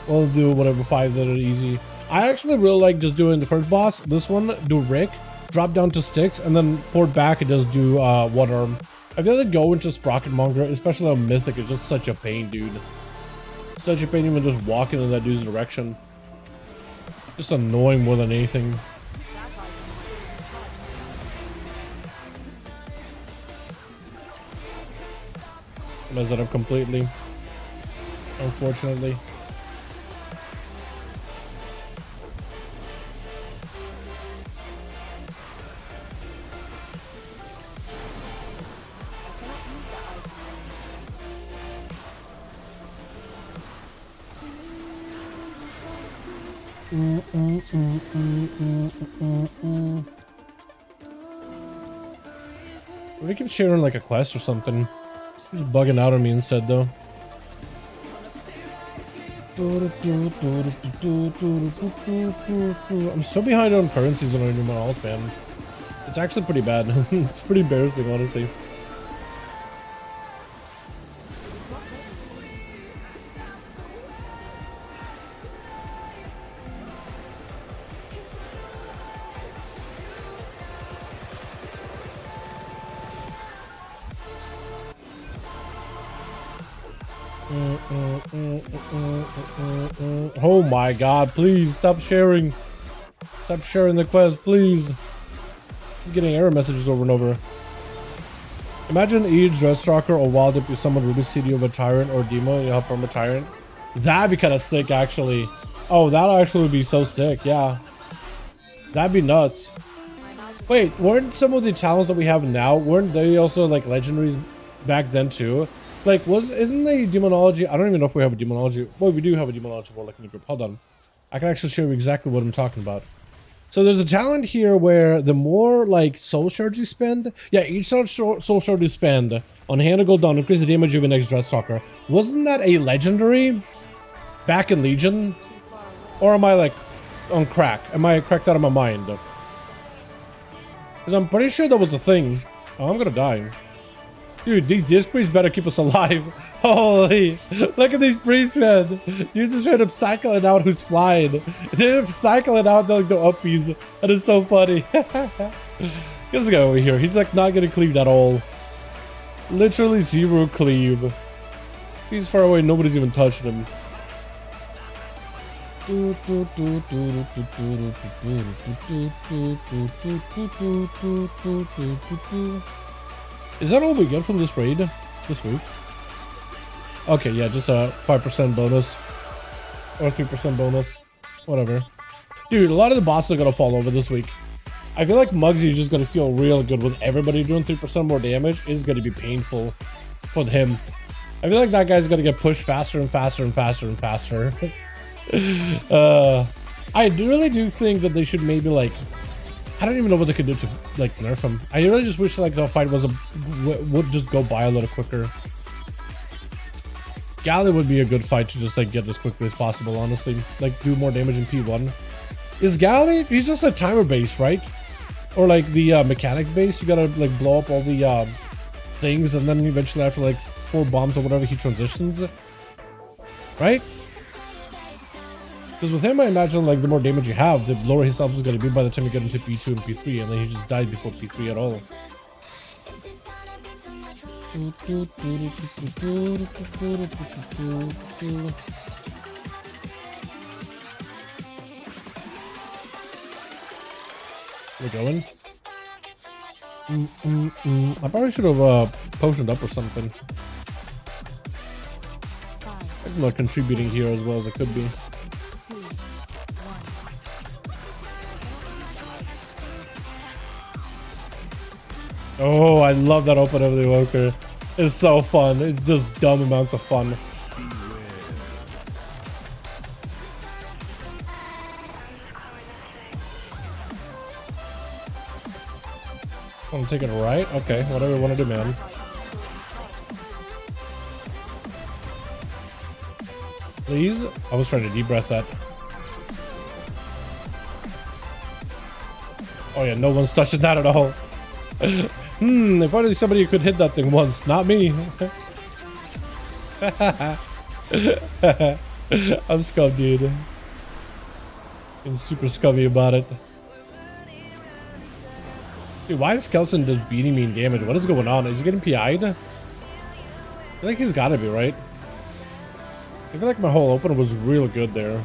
Speaker 1: We'll do whatever 5 that are easy. I actually really like just doing the first boss. This one, do Rick, drop down to sticks, and then port back and just do one arm. I feel like going to Sprocketmonger, especially on Mythic, is just such a pain, dude. Such a pain even just walking in that dude's direction. Just annoying more than anything. Mess it up completely, unfortunately. We keep sharing like a quest or something. He's bugging out on me instead though. I'm so behind on currencies on our new models, man. It's actually pretty bad. It's pretty embarrassing, honestly. Oh my god, please stop sharing. Stop sharing the quest, please. I'm getting error messages over and over. Imagine each Dreadstalker or Wild if someone really CD of a Tyrant or Demo, you help perma Tyrant. That'd be kind of sick, actually. Oh, that'd actually be so sick, yeah. That'd be nuts. Wait, weren't some of the talents that we have now, weren't they also like legendaries back then too? Like, isn't the demonology? I don't even know if we have a demonology. Well, we do have a demonology warlock in the group. Hold on, I can actually show you exactly what I'm talking about. So there's a talent here where the more like soul shards you spend, yeah, each soul shard you spend on hand of gold down increase the damage of your next Dreadstalker. Wasn't that a legendary back in Legion? Or am I like on crack? Am I cracked out of my mind? Because I'm pretty sure that was a thing. Oh, I'm gonna die. Dude, these disc priests better keep us alive. Holy, look at these priests, man. You just straight up cycling out who's flying. They're cycling out like the uppies. That is so funny. This guy over here, he's like not getting cleaved at all. Literally zero cleave. He's far away, nobody's even touched him. Is that all we get from this raid this week? Okay, yeah, just a 5% bonus or 3% bonus, whatever. Dude, a lot of the bosses are gonna fall over this week. I feel like Muggsy is just gonna feel real good with everybody doing 3% more damage. It's gonna be painful for him. I feel like that guy's gonna get pushed faster and faster and faster and faster. I really do think that they should maybe like, I don't even know what they could do to like nerf him. I really just wish like the fight would just go by a little quicker. Galley would be a good fight to just like get as quickly as possible, honestly. Like do more damage in P1. Is Galley? He's just a timer base, right? Or like the mechanic base. You gotta like blow up all the things, and then eventually after like 4 bombs or whatever he transitions, right? Because with him, I imagine like the more damage you have, the lower his health is going to be by the time you get into P2 and P3, and then he just died before P3 at all. We're going. I probably should have potioned up or something. I'm not contributing here as well as it could be. Oh, I love that open of the evoker. It's so fun. It's just dumb amounts of fun. Want to take it right? Okay, whatever you want to do, man. Please? I was trying to deep breath that. Oh yeah, no one's touching that at all. If only somebody could hit that thing once, not me. I'm scum, dude. I'm super scummy about it. Dude, why is Kelson just beating me in damage? What is going on? Is he getting PI'd? I feel like he's gotta be, right? I feel like my whole opener was real good there.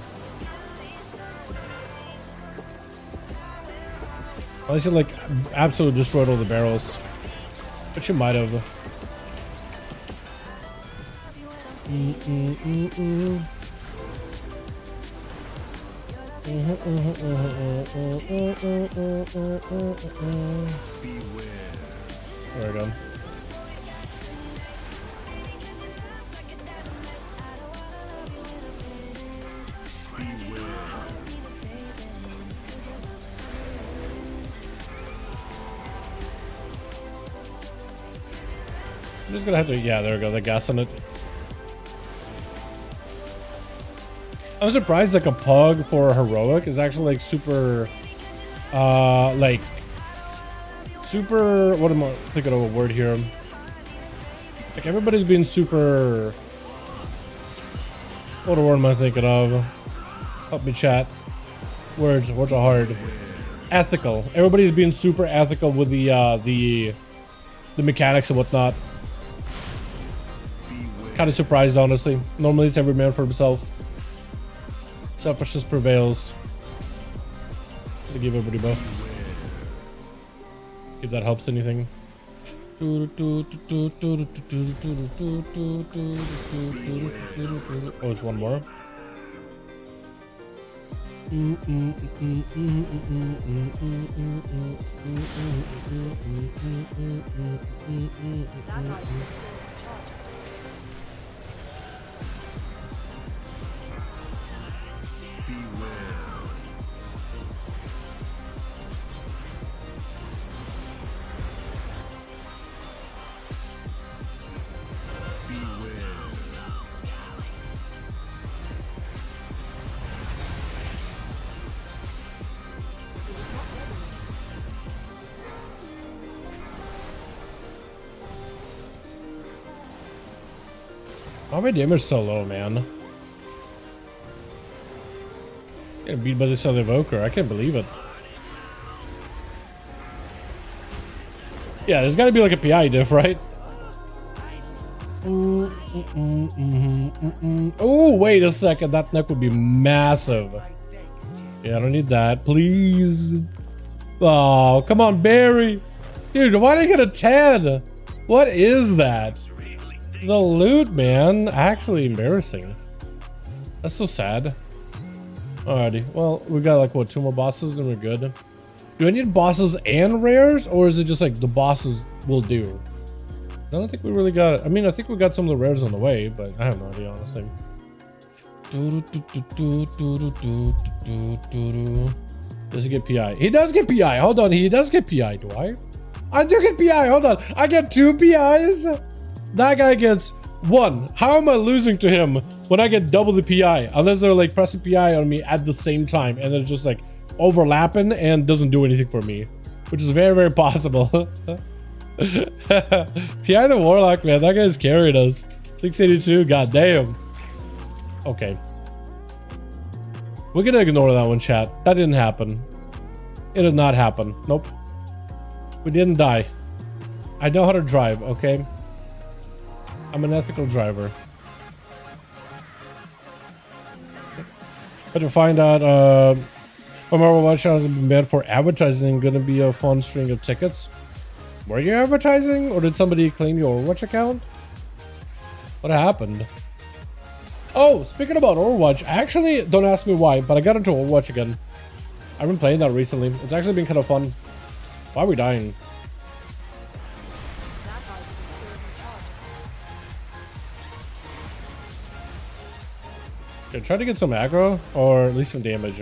Speaker 1: Unless he like absolutely destroyed all the barrels. But you might have. There we go. I'm just gonna have to, yeah, there we go, the gas on it. I'm surprised like a pug for heroic is actually like super, super, what am I thinking of a word here? Like everybody's being super, what word am I thinking of? Help me chat. Words are hard. Ethical. Everybody's being super ethical with the mechanics and whatnot. Kind of surprised, honestly. Normally it's every man for himself. Selfishness prevails. To give everybody buff. If that helps anything. Oh, it's one more. Why my damage so low, man? Getting beat by this other evoker. I can't believe it. Yeah, there's got to be like a PI diff, right? Oh, wait a second. That neck would be massive. Yeah, I don't need that. Please. Oh, come on, Barry. Dude, why did I get a 10? What is that? The loot, man. Actually embarrassing. That's so sad. Alrighty. Well, we got like, what, 2 more bosses and we're good. Do I need bosses and rares? Or is it just like the bosses will do? I don't think we really got it. I mean, I think we got some of the rares on the way, but I have no idea, honestly. Does he get PI? He does get PI. Hold on. He does get PI. Do I? I do get PI. Hold on. I get 2 PIs. That guy gets 1. How am I losing to him when I get double the PI? Unless they're like pressing PI on me at the same time and they're just like overlapping and doesn't do anything for me, which is very, very possible. PI the Warlock, man. That guy's carried us. 682. God damn. Okay. We're gonna ignore that one, chat. That didn't happen. It did not happen. Nope. We didn't die. I know how to drive, okay? I'm an ethical driver. But to find out, my Watch has been banned for advertising, gonna be a fun string of tickets. Were you advertising, or did somebody claim your Overwatch account? What happened? Oh, speaking about Overwatch, actually, don't ask me why, but I got into Overwatch again. I've been playing that recently. It's actually been kind of fun. Why are we dying? Okay, try to get some aggro, or at least some damage.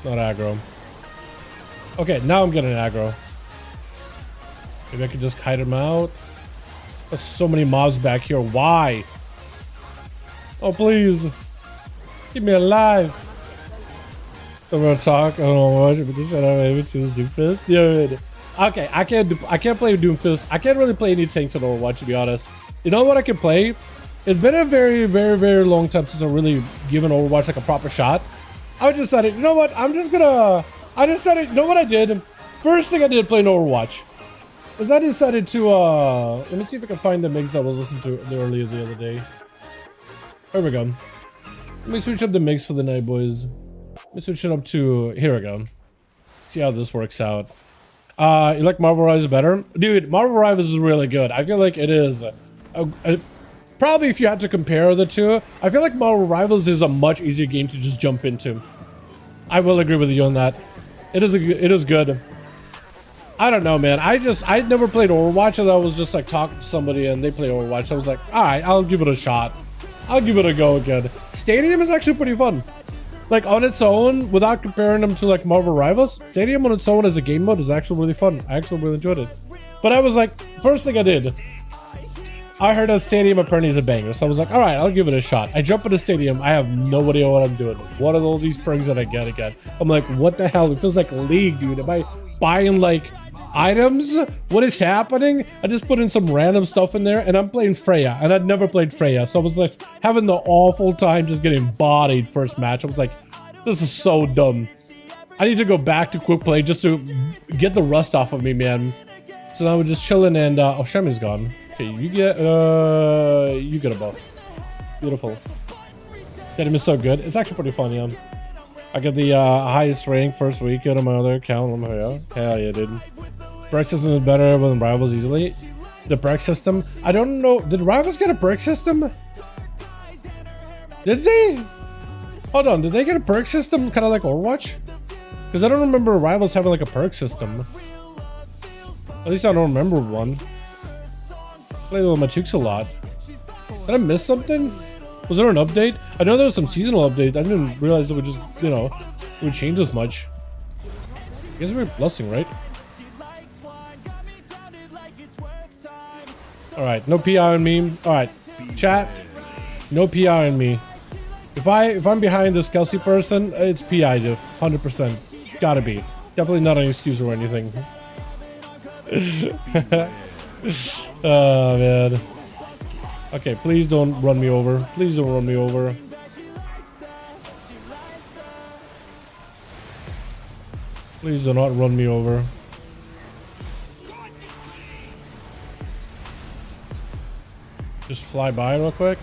Speaker 1: Not aggro. Okay, now I'm getting aggro. Maybe I could just kite him out. There's so many mobs back here. Why? Oh, please. Keep me alive. I'm gonna talk. I don't know what, but this shit I'm able to choose Doomfist. Dude. Okay, I can't play Doomfist. I can't really play any tanks in Overwatch, to be honest. You know what I can play? It's been a very, very, very long time since I really given Overwatch like a proper shot. I decided, you know what? I decided, you know what I did? First thing I did playing Overwatch is I decided to, let me see if I can find the mix I was listening to earlier the other day. There we go. Let me switch up the mix for the night, boys. Let me switch it up to, here we go. See how this works out. You like Marvel Rivals better? Dude, Marvel Rivals is really good. I feel like it is, probably if you had to compare the two, I feel like Marvel Rivals is a much easier game to just jump into. I will agree with you on that. It is good. I don't know, man. I'd never played Overwatch, and I was just like talking to somebody and they play Overwatch. I was like, all right, I'll give it a shot. I'll give it a go again. Stadium is actually pretty fun. Like on its own, without comparing them to like Marvel Rivals, Stadium on its own as a game mode is actually really fun. I actually really enjoyed it. But I was like, first thing I did, I heard a Stadium apparently is a banger. So I was like, all right, I'll give it a shot. I jump into Stadium. I have no idea what I'm doing. What are all these perks that I get again? I'm like, what the hell? It feels like League, dude. Am I buying like items? What is happening? I just put in some random stuff in there and I'm playing Freya, and I'd never played Freya, so I was like having the awful time just getting bodied first match. I was like, this is so dumb. I need to go back to quick play just to get the rust off of me, man. So now we're just chilling and oh, Shemi's gone. Okay, you get a buff. Beautiful. Stadium is so good. It's actually pretty fun, yeah. I get the highest rank first weekend on my other account. Hell yeah, dude. Perk system is better than Rivals easily. The perk system, I don't know. Did Rivals get a perk system? Did they? Hold on, did they get a perk system kind of like Overwatch? Because I don't remember Rivals having like a perk system. At least I don't remember one. Played with my chicks a lot. Did I miss something? Was there an update? I know there was some seasonal update. I didn't realize it would just, you know, it would change as much. I guess we're blessing, right? Alright, no PI on me. Alright, chat. No PI on me. If I'm behind this Kelsey person, it's PI diff. 100%. Gotta be. Definitely not an excuse or anything. Oh man. Okay, please don't run me over. Please don't run me over. Please do not run me over. Just fly by real quick.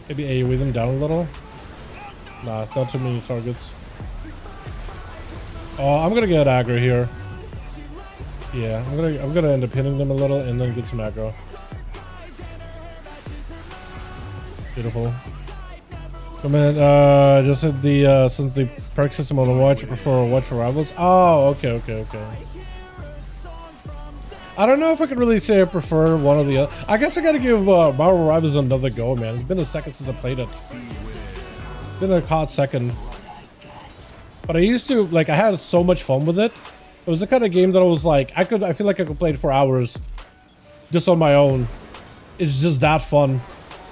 Speaker 1: Maybe AoE them down a little. Nah, not too many targets. Oh, I'm gonna get aggro here. Yeah, I'm gonna end up hitting them a little and then get some aggro. Beautiful. Come in, just hit the since the perk system on the watch, I prefer watch Rivals. Oh, okay. I don't know if I could really say I prefer one or the other. I guess I gotta give Marvel Rivals another go, man. It's been a second since I played it. It's been a hot second. But I used to, like, I had so much fun with it. It was the kind of game that I was like, I feel like I could play it for hours. Just on my own. It's just that fun.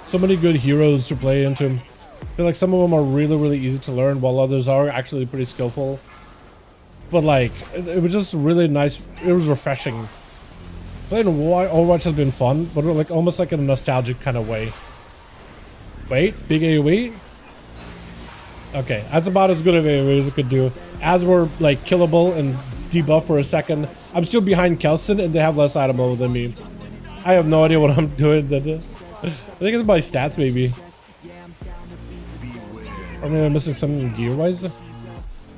Speaker 1: So many good heroes to play into. I feel like some of them are really, really easy to learn, while others are actually pretty skillful. But like, it was just really nice. It was refreshing. Playing Overwatch has been fun, but like almost like in a nostalgic kind of way. Wait, big AoE? Okay, that's about as good of AoE as it could do. As we're like killable and debuff for a second. I'm still behind Kelson and they have less item level than me. I have no idea what I'm doing. I think it's my stats maybe. Or maybe I'm missing something gear wise. I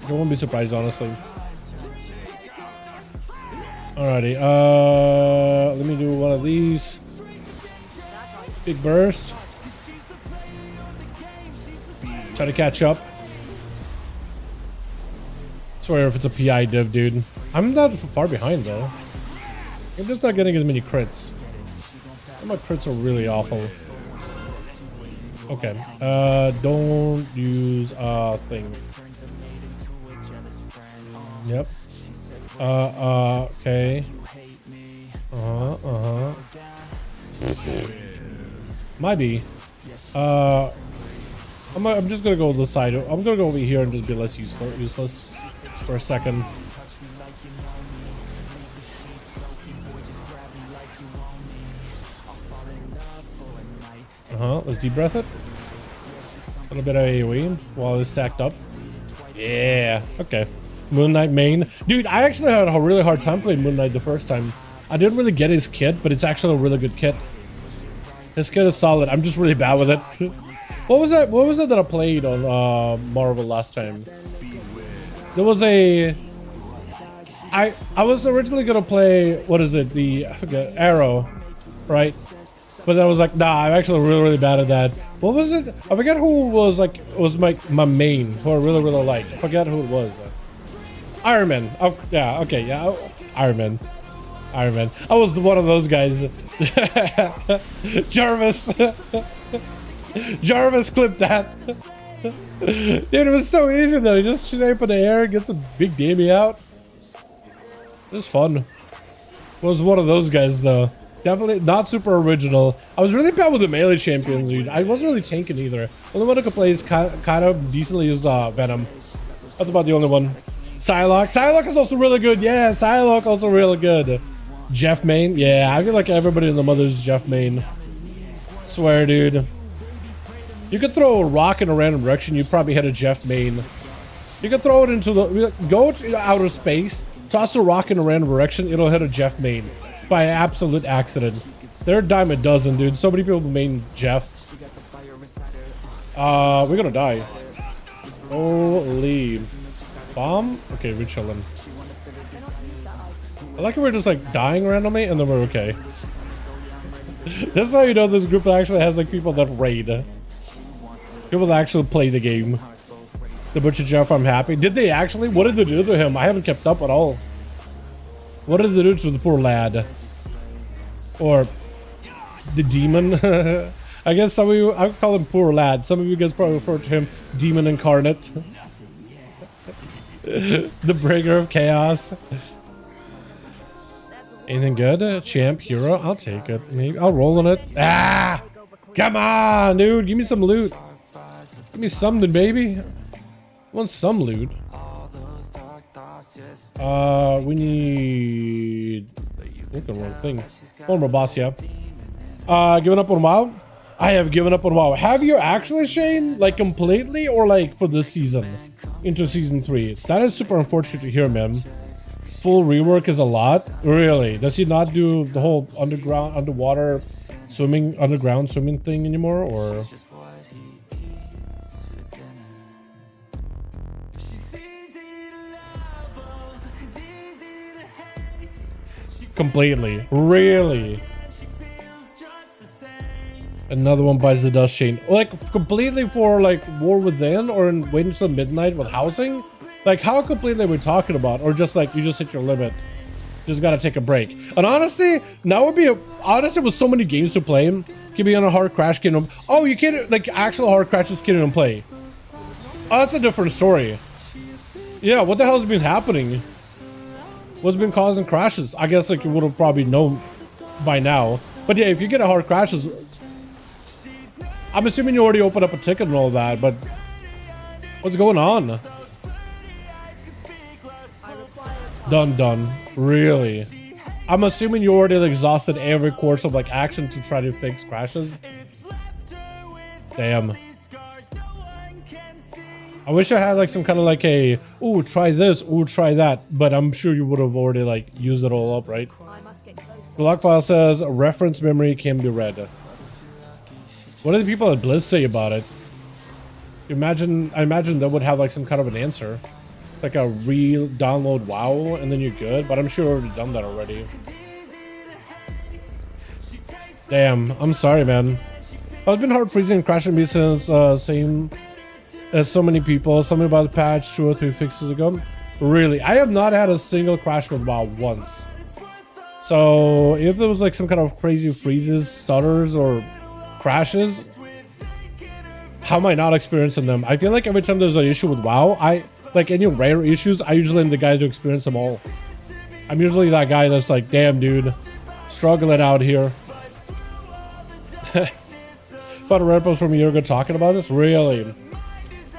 Speaker 1: won't be surprised honestly. Alrighty, let me do one of these. Big burst. Try to catch up. Swear if it's a PI div, dude. I'm not far behind though. I'm just not getting as many crits. My crits are really awful. Okay, don't use a thing. Yep. Okay. Might be. I'm just gonna go to the side. I'm gonna go over here and just be less useless for a second. Let's deep breath it. A little bit of AoE while it's stacked up. Yeah, okay. Moon Knight main. Dude, I actually had a really hard time playing Moon Knight the first time. I didn't really get his kit, but it's actually a really good kit. His kit is solid. I'm just really bad with it. What was that? What was it that I played on Marvel last time? There was a... I was originally gonna play, what is it? I forget, Arrow, right? But then I was like, nah, I'm actually really bad at that. What was it? I forget who was like, was my main, who I really liked. I forget who it was. Iron Man. Oh, yeah, okay, yeah. Iron Man. I was one of those guys. Jarvis. Jarvis clipped that. Dude, it was so easy though. You just shoot up in the air and get some big damage out. It was fun. Was one of those guys though. Definitely not super original. I was really bad with the melee champions, dude. I wasn't really tanking either. Only one I could play is kind of decently is Venom. That's about the only one. Psylocke. Psylocke is also really good. Yeah, Psylocke also really good. Jeff main. Yeah, I feel like everybody in the mother's Jeff main. Swear, dude. You could throw a rock in a random direction, you'd probably hit a Jeff main. You could throw it into the... Go to outer space, toss a rock in a random direction, it'll hit a Jeff main. By absolute accident. They're a dime a dozen, dude. So many people main Jeff. We're gonna die. Holy... Bomb? Okay, we're chilling. I like it we're just like dying randomly and then we're okay. That's how you know this group actually has like people that raid. People that actually play the game. The Butcher Jeff, I'm happy. Did they actually? What did they do to him? I haven't kept up at all. What did they do to the poor lad? Or the demon? I guess some of you, I would call him poor lad. Some of you guys probably refer to him demon incarnate. The bringer of chaos. Anything good? Champ, hero? I'll take it. Maybe I'll roll on it. Ah! Come on, dude. Give me some loot. Give me something, baby. I want some loot. We need... Look at the wrong thing. One more boss, yeah. Giving up on WoW? I have given up on WoW. Have you actually, Shane? Like completely or like for this season? Into season 3? That is super unfortunate to hear, man. Full rework is a lot? Really? Does he not do the whole underwater swimming, underground swimming thing anymore, or? Completely. Really? Another one buys the dust chain. Like completely for like War Within or in Wait Until Midnight with housing? Like how completely are we talking about? Or just like you just hit your limit? Just gotta take a break. And honestly, now would be honestly with so many games to play, can be on a hard crash kingdom. Oh, you can't like actual hard crashes can't even play. Oh, that's a different story. Yeah, what the hell has been happening? What's been causing crashes? I guess like you would have probably known by now. But yeah, if you get a hard crashes, I'm assuming you already opened up a ticket and all that, but what's going on? Done. Really? I'm assuming you already exhausted every course of like action to try to fix crashes. Damn. I wish I had like some kind of like a, ooh, try this, ooh, try that, but I'm sure you would have already like used it all up, right? The log file says a reference memory can be read. What do the people at Blizz say about it? I imagine that would have like some kind of an answer. Like a re-download WoW and then you're good, but I'm sure I've already done that already. Damn, I'm sorry, man. It's been hard freezing and crashing me since same as so many people. Something about the patch 2 or 3 fixes ago. Really, I have not had a single crash with WoW once. So if there was like some kind of crazy freezes, stutters, or crashes, how am I not experiencing them? I feel like every time there's an issue with WoW, like any rare issues, I usually am the guy to experience them all. I'm usually that guy that's like, damn dude, struggling out here. Found a rare post from a year ago talking about this? Really?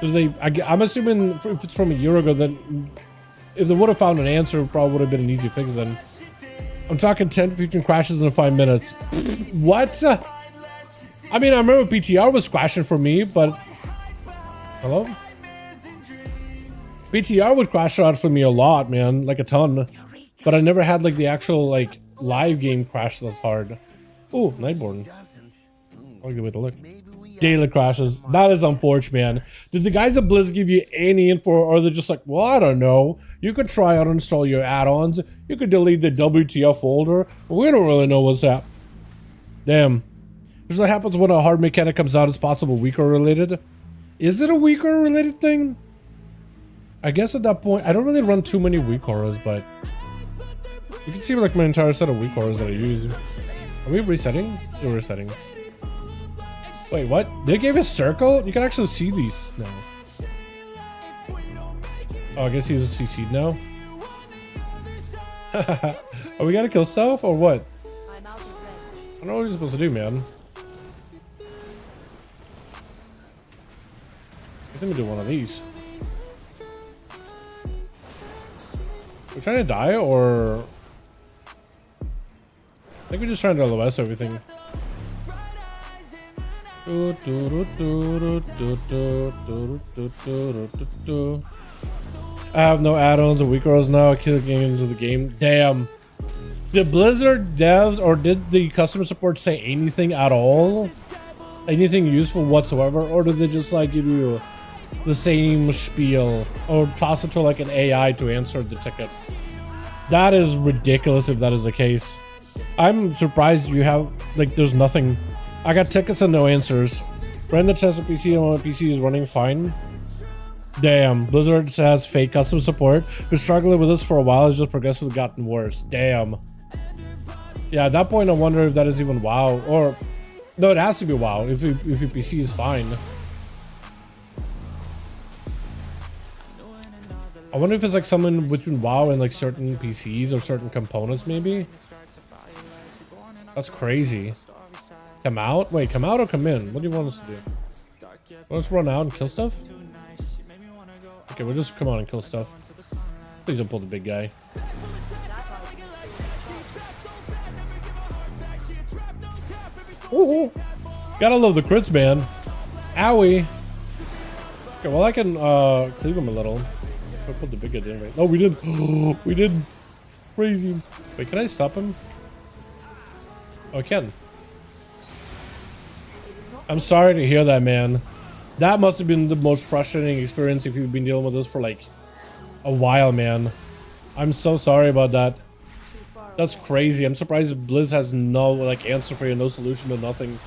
Speaker 1: I'm assuming if it's from a year ago, then if they would have found an answer, it probably would have been an easy fix then. I'm talking 10 to 15 crashes in 5 minutes. What? I mean, I remember PTR was crashing for me, but hello? PTR would crash out for me a lot, man, like a ton. But I never had like the actual like live game crash that's hard. Oh, Nightborn. I'll give it a look. Daily crashes. That is unfortunate, man. Did the guys at Blizz give you any info, or are they just like, well, I don't know. You could try out and install your add-ons. You could delete the WTF folder. But we don't really know what's happening. Damn. This is what happens when a hard mechanic comes out. It's possible weaker related. Is it a weaker related thing? I guess at that point, I don't really run too many weak horrors, but you can see like my entire set of weak horrors that I use. Are we resetting? We're resetting. Wait, what? They gave a circle? You can actually see these now. Oh, I guess he's CC'd now. Are we gonna kill stuff or what? I don't know what he's supposed to do, man. I think we do one of these. We're trying to die, or I think we're just trying to LOS everything. I have no add-ons or weak rolls now. I kill getting into the game. Damn. Did Blizzard devs or did the customer support say anything at all? Anything useful whatsoever? Or did they just like give you the same spiel or toss it to like an AI to answer the ticket? That is ridiculous if that is the case. I'm surprised you have like there's nothing. I got tickets and no answers. Random test PC and my PC is running fine. Damn, Blizzard has fake customer support. Been struggling with this for a while. It's just progressively gotten worse. Damn. Yeah, at that point I wonder if that is even WoW, or no, it has to be WoW if your PC is fine. I wonder if it's like something between WoW and like certain PCs or certain components maybe. That's crazy. Come out? Wait, come out or come in? What do you want us to do? Want us to run out and kill stuff? Okay, we'll just come on and kill stuff. Please don't pull the big guy. Ooh, gotta love the crits, man. Owie. Okay, well I can cleave him a little. I put the big guy in right. Oh, we did. We did. Crazy. Wait, can I stop him? Oh, I can. I'm sorry to hear that, man. That must have been the most frustrating experience if you've been dealing with this for like a while, man. I'm so sorry about that. That's crazy. I'm surprised Blizz has no like answer for you, no solution to nothing.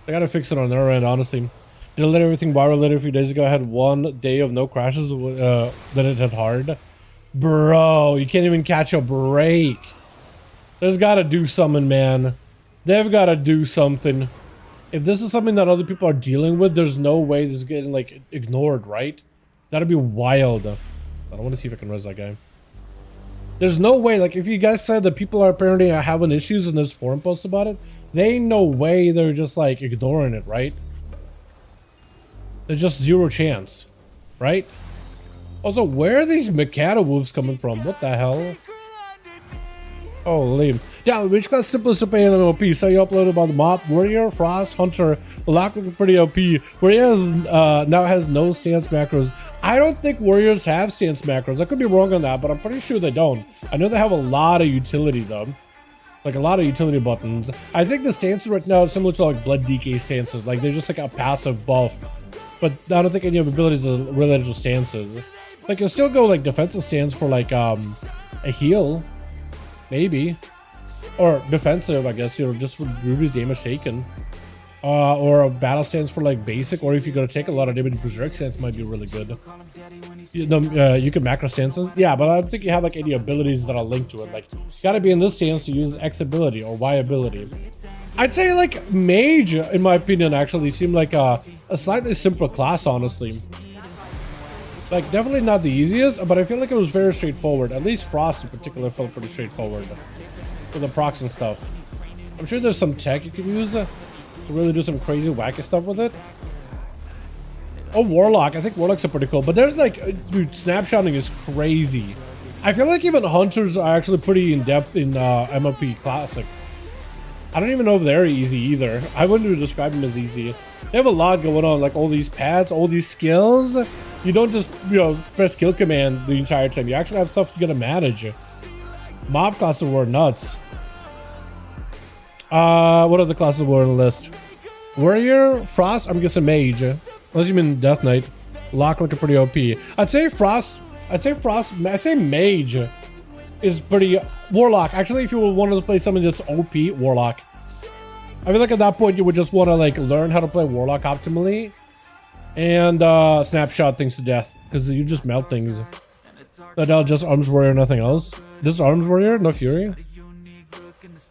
Speaker 1: They gotta fix it on their end, honestly. Did I let everything viral later a few days ago? I had 1 day of no crashes. Then it hit hard. Bro, you can't even catch a break. There's gotta do something, man. They've gotta do something. If this is something that other people are dealing with, there's no way this is getting like ignored, right? That'd be wild. I don't want to see if I can res that guy. There's no way, like if you guys said that people are apparently having issues and there's forum posts about it, they ain't no way they're just like ignoring it, right? There's just zero chance, right? Also, where are these Mikado wolves coming from? What the hell? Holy. Yeah, which got simplest to pay in the OP. So you uploaded about the mop, Warrior, Frost, Hunter, the lock looking pretty OP. Warrior now has no stance macros. I don't think Warriors have stance macros. I could be wrong on that, but I'm pretty sure they don't. I know they have a lot of utility though. Like a lot of utility buttons. I think the stances right now are similar to like Blood DK stances. Like they're just like a passive buff. But I don't think any of the abilities are related to stances. Like you'll still go like defensive stance for like a heal. Maybe. Or defensive, I guess, you know, just reduce damage taken. Or a battle stance for like basic, or if you're gonna take a lot of damage, berserk stance might be really good. You know, you can macro stances. Yeah, but I don't think you have like any abilities that are linked to it. Like, you gotta be in this stance to use X ability or Y ability. I'd say like mage, in my opinion, actually seemed like a slightly simpler class, honestly. Like, definitely not the easiest, but I feel like it was very straightforward. At least Frost in particular felt pretty straightforward with the procs and stuff. I'm sure there's some tech you can use to really do some crazy wacky stuff with it. Oh, Warlock. I think Warlocks are pretty cool, but there's like, dude, snapshotting is crazy. I feel like even Hunters are actually pretty in-depth in MOP Classic. I don't even know if they're easy either. I wouldn't even describe them as easy. They have a lot going on, like all these pads, all these skills. You don't just, you know, press kill command the entire time. You actually have stuff you gotta manage. Mob classes were nuts. What other classes were on the list? Warrior, Frost, I'm guessing Mage. Unless you mean Death Knight. Lock looking pretty OP. I'd say Mage is pretty... Warlock. Actually, if you wanted to play something that's OP, Warlock. I feel like at that point you would just want to like learn how to play Warlock optimally. And snapshot things to death. Because you just melt things. But just Arms Warrior, nothing else. Just Arms Warrior, no Fury.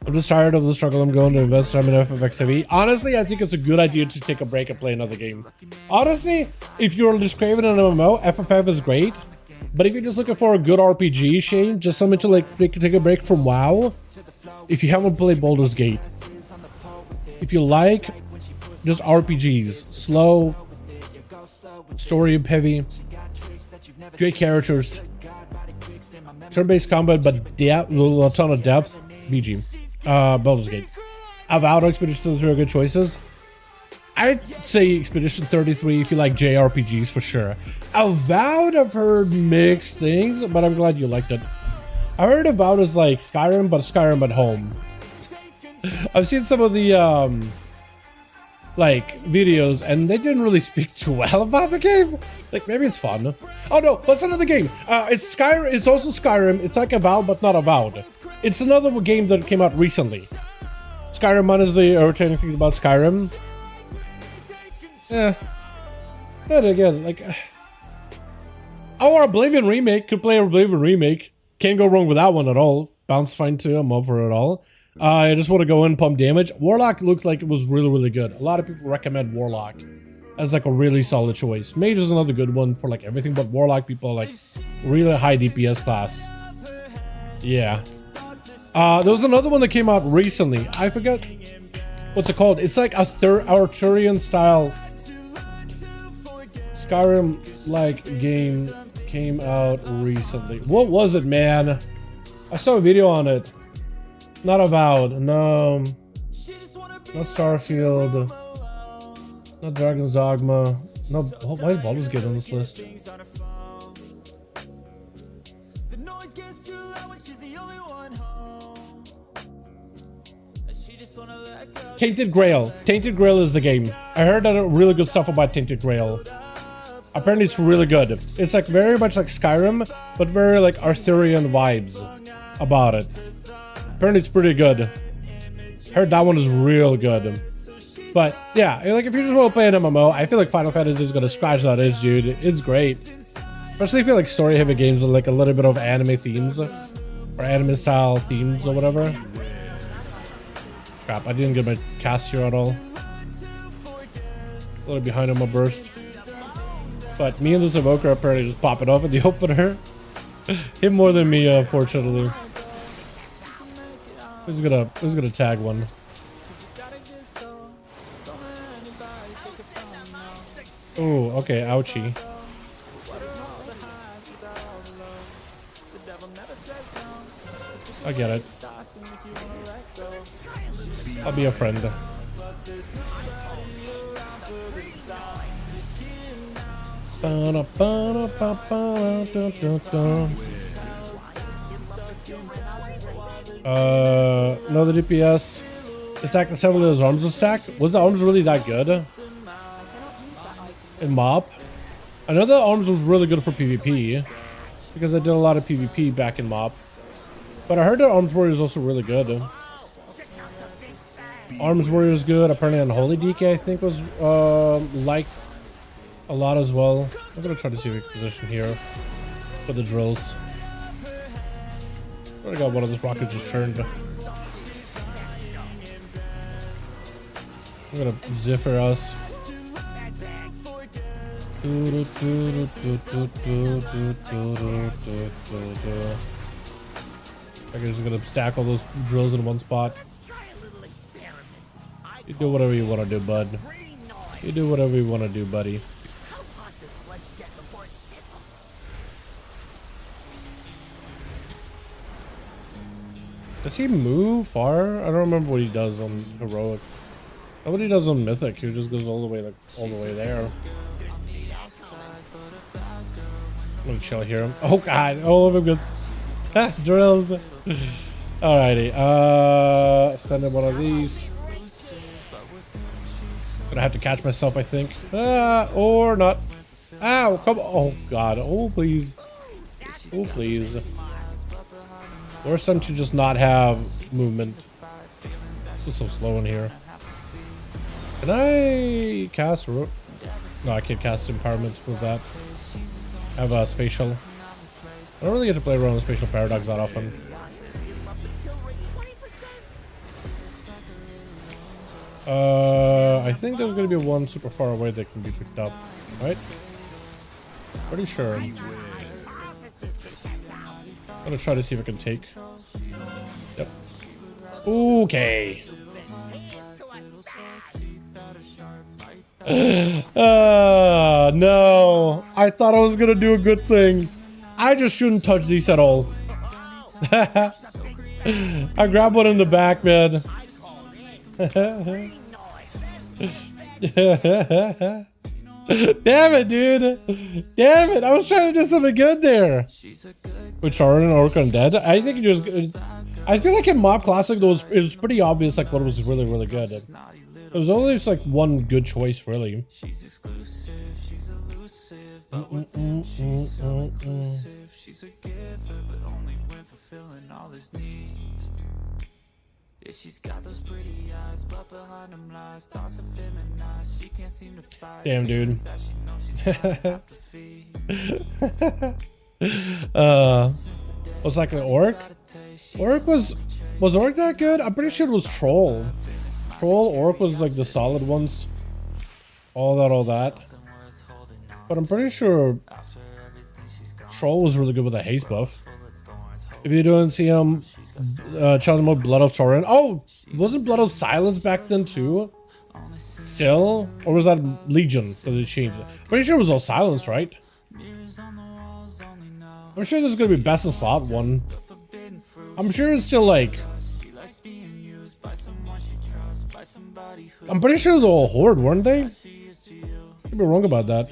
Speaker 1: I'm just tired of the struggle. I'm going to invest time in FFXIV. Honestly, I think it's a good idea to take a break and play another game. Honestly, if you're just craving an MMO, FFF is great. But if you're just looking for a good RPG, Shane, just something to like take a break from WoW. If you haven't played Baldur's Gate, if you like just RPGs, slow, story heavy, great characters, turn-based combat, but a ton of depth, BG. Baldur's Gate. Avowed, Expedition 33 are good choices. I'd say Expedition 33 if you like JRPGs for sure. Avowed, I've heard mixed things, but I'm glad you liked it. I heard Avowed is like Skyrim, but Skyrim at home. I've seen some of the like videos, and they didn't really speak too well about the game. Like maybe it's fun. Oh no, that's another game. It's Skyrim. It's also Skyrim. It's like Avowed, but not Avowed. It's another game that came out recently. Skyrim minus the irritating things about Skyrim. Yeah. Then again, like... Our Oblivion remake. Could play Oblivion remake. Can't go wrong with that one at all. Bounce fine too. I'm up for it all. I just want to go in, pump damage. Warlock looked like it was really, really good. A lot of people recommend Warlock as like a really solid choice. Mage is another good one for like everything, but Warlock people are like really high DPS class. Yeah. There was another one that came out recently. I forget what's it called. It's like a Arthurian style Skyrim-like game came out recently. What was it, man? I saw a video on it. Not Avowed. No. Not Starfield. Not Dragon's Dogma. No. Why is Baldur's Gate on this list? Tainted Grail. Tainted Grail is the game. I heard really good stuff about Tainted Grail. Apparently it's really good. It's like very much like Skyrim, but very like Arthurian vibes about it. Apparently it's pretty good. Heard that one is real good. But yeah, like if you just want to play an MMO, I feel like Final Fantasy is gonna scratch that itch, dude. It's great. Especially if you like story heavy games with like a little bit of anime themes. Or anime style themes or whatever. Crap, I didn't get my cast here at all. A little behind on my burst. But me and this evoker apparently just pop it off in the opener. Him more than me, unfortunately. Who's gonna tag one? Oh, okay, ouchie. I get it. I'll be a friend. No, the DPS. It's stacked and several of those arms were stacked. Was the arms really that good? In MOP? I know the arms was really good for PvP. Because I did a lot of PvP back in MOP. But I heard that Arms Warrior is also really good. Arms Warrior is good. Apparently Unholy DK I think was liked a lot as well. I'm gonna try to see a position here for the drills. I got one of those rockets just turned. I'm gonna ziffer us. I'm just gonna stack all those drills in one spot. You do whatever you want to do, bud. You do whatever you want to do, buddy. Does he move far? I don't remember what he does on heroic. What he does on mythic, he just goes all the way, like all the way there. I'm gonna chill here. Oh god, oh I'm good. Drills. Alrighty, send him one of these. Gonna have to catch myself, I think. Or not. Ow, come on. Oh god, oh please. Oh please. Worst time to just not have movement. It's so slow in here. Can I cast? No, I can't cast empowerments with that. I have a spatial. I don't really get to play around with spatial paradox that often. I think there's gonna be one super far away that can be picked up, right? Pretty sure. I'm gonna try to see if I can take. Yep. Okay. No. I thought I was gonna do a good thing. I just shouldn't touch these at all. I grabbed one in the back, man. Damn it, dude. Damn it. I was trying to do something good there. With Charon and Orc Undead. I think you just... I feel like in Mob Classic, it was pretty obvious like what was really, really good. It was only just like one good choice, really. She's exclusive, she's elusive, but within she's so inclusive. She's a giver, but only when fulfilling all his needs. Yeah, she's got those pretty eyes, but behind them lies thoughts of feminized. She can't seem to fight. Damn, dude. Was like an Orc? Orc was Orc that good? I'm pretty sure it was Troll. Orc was like the solid ones. All that. But I'm pretty sure Troll was really good with a haste buff. If you don't see him, challenge mode Blood of Torrent. Oh, wasn't Blood of Silence back then too? Still? Or was that Legion that they changed it? Pretty sure it was all Silence, right? I'm sure there's gonna be best in slot one. I'm sure it's still like... I'm pretty sure they're all Horde, weren't they? Could be wrong about that.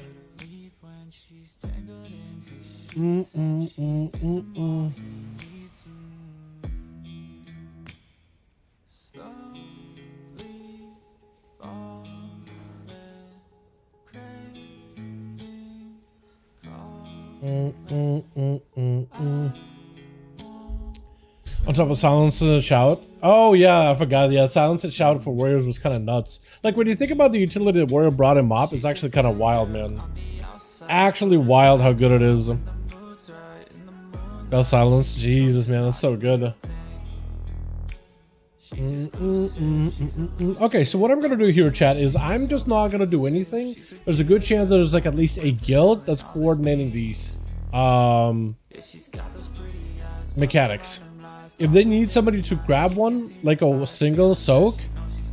Speaker 1: On top of Silence and Shout. Oh yeah, I forgot. Yeah, Silence and Shout for Warriors was kind of nuts. Like when you think about the utility that Warrior brought in Mop, it's actually kind of wild, man. Actually wild how good it is. Bell Silence, Jesus man, that's so good. Okay, so what I'm gonna do here, chat, is I'm just not gonna do anything. There's a good chance there's like at least a guild that's coordinating these mechanics. If they need somebody to grab one, like a single soak,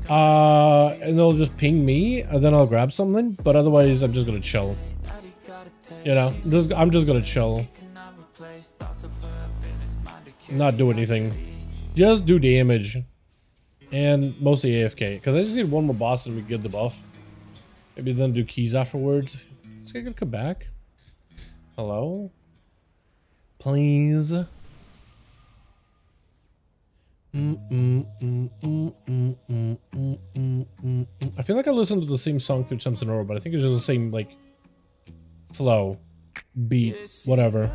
Speaker 1: and they'll just ping me, and then I'll grab something. But otherwise, I'm just gonna chill. You know, I'm just gonna chill. Not do anything. Just do damage. And mostly AFK. Because I just need one more boss and we get the buff. Maybe then do keys afterwards. Is this guy gonna come back? Hello? Please? I feel like I listened to the same song 3 times in a row, but I think it's just the same, like, flow, beat, whatever.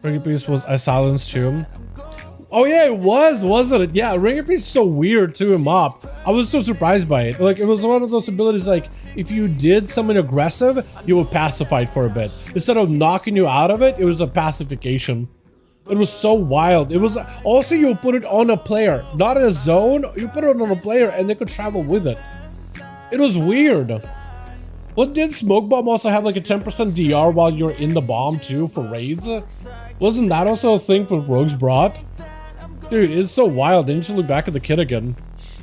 Speaker 1: Ring of Peace was a silence too. Oh yeah, it was, wasn't it? Yeah, Ring of Peace is so weird too in Mop. I was so surprised by it. Like, it was one of those abilities, like, if you did something aggressive, you would pacify it for a bit. Instead of knocking you out of it, it was a pacification. It was so wild. It was also, you put it on a player, not in a zone. You put it on a player and they could travel with it. It was weird. What, did Smoke Bomb also have like a 10% DR while you're in the bomb too for raids? Wasn't that also a thing for Rogues brought? Dude, it's so wild. They need to look back at the kid again.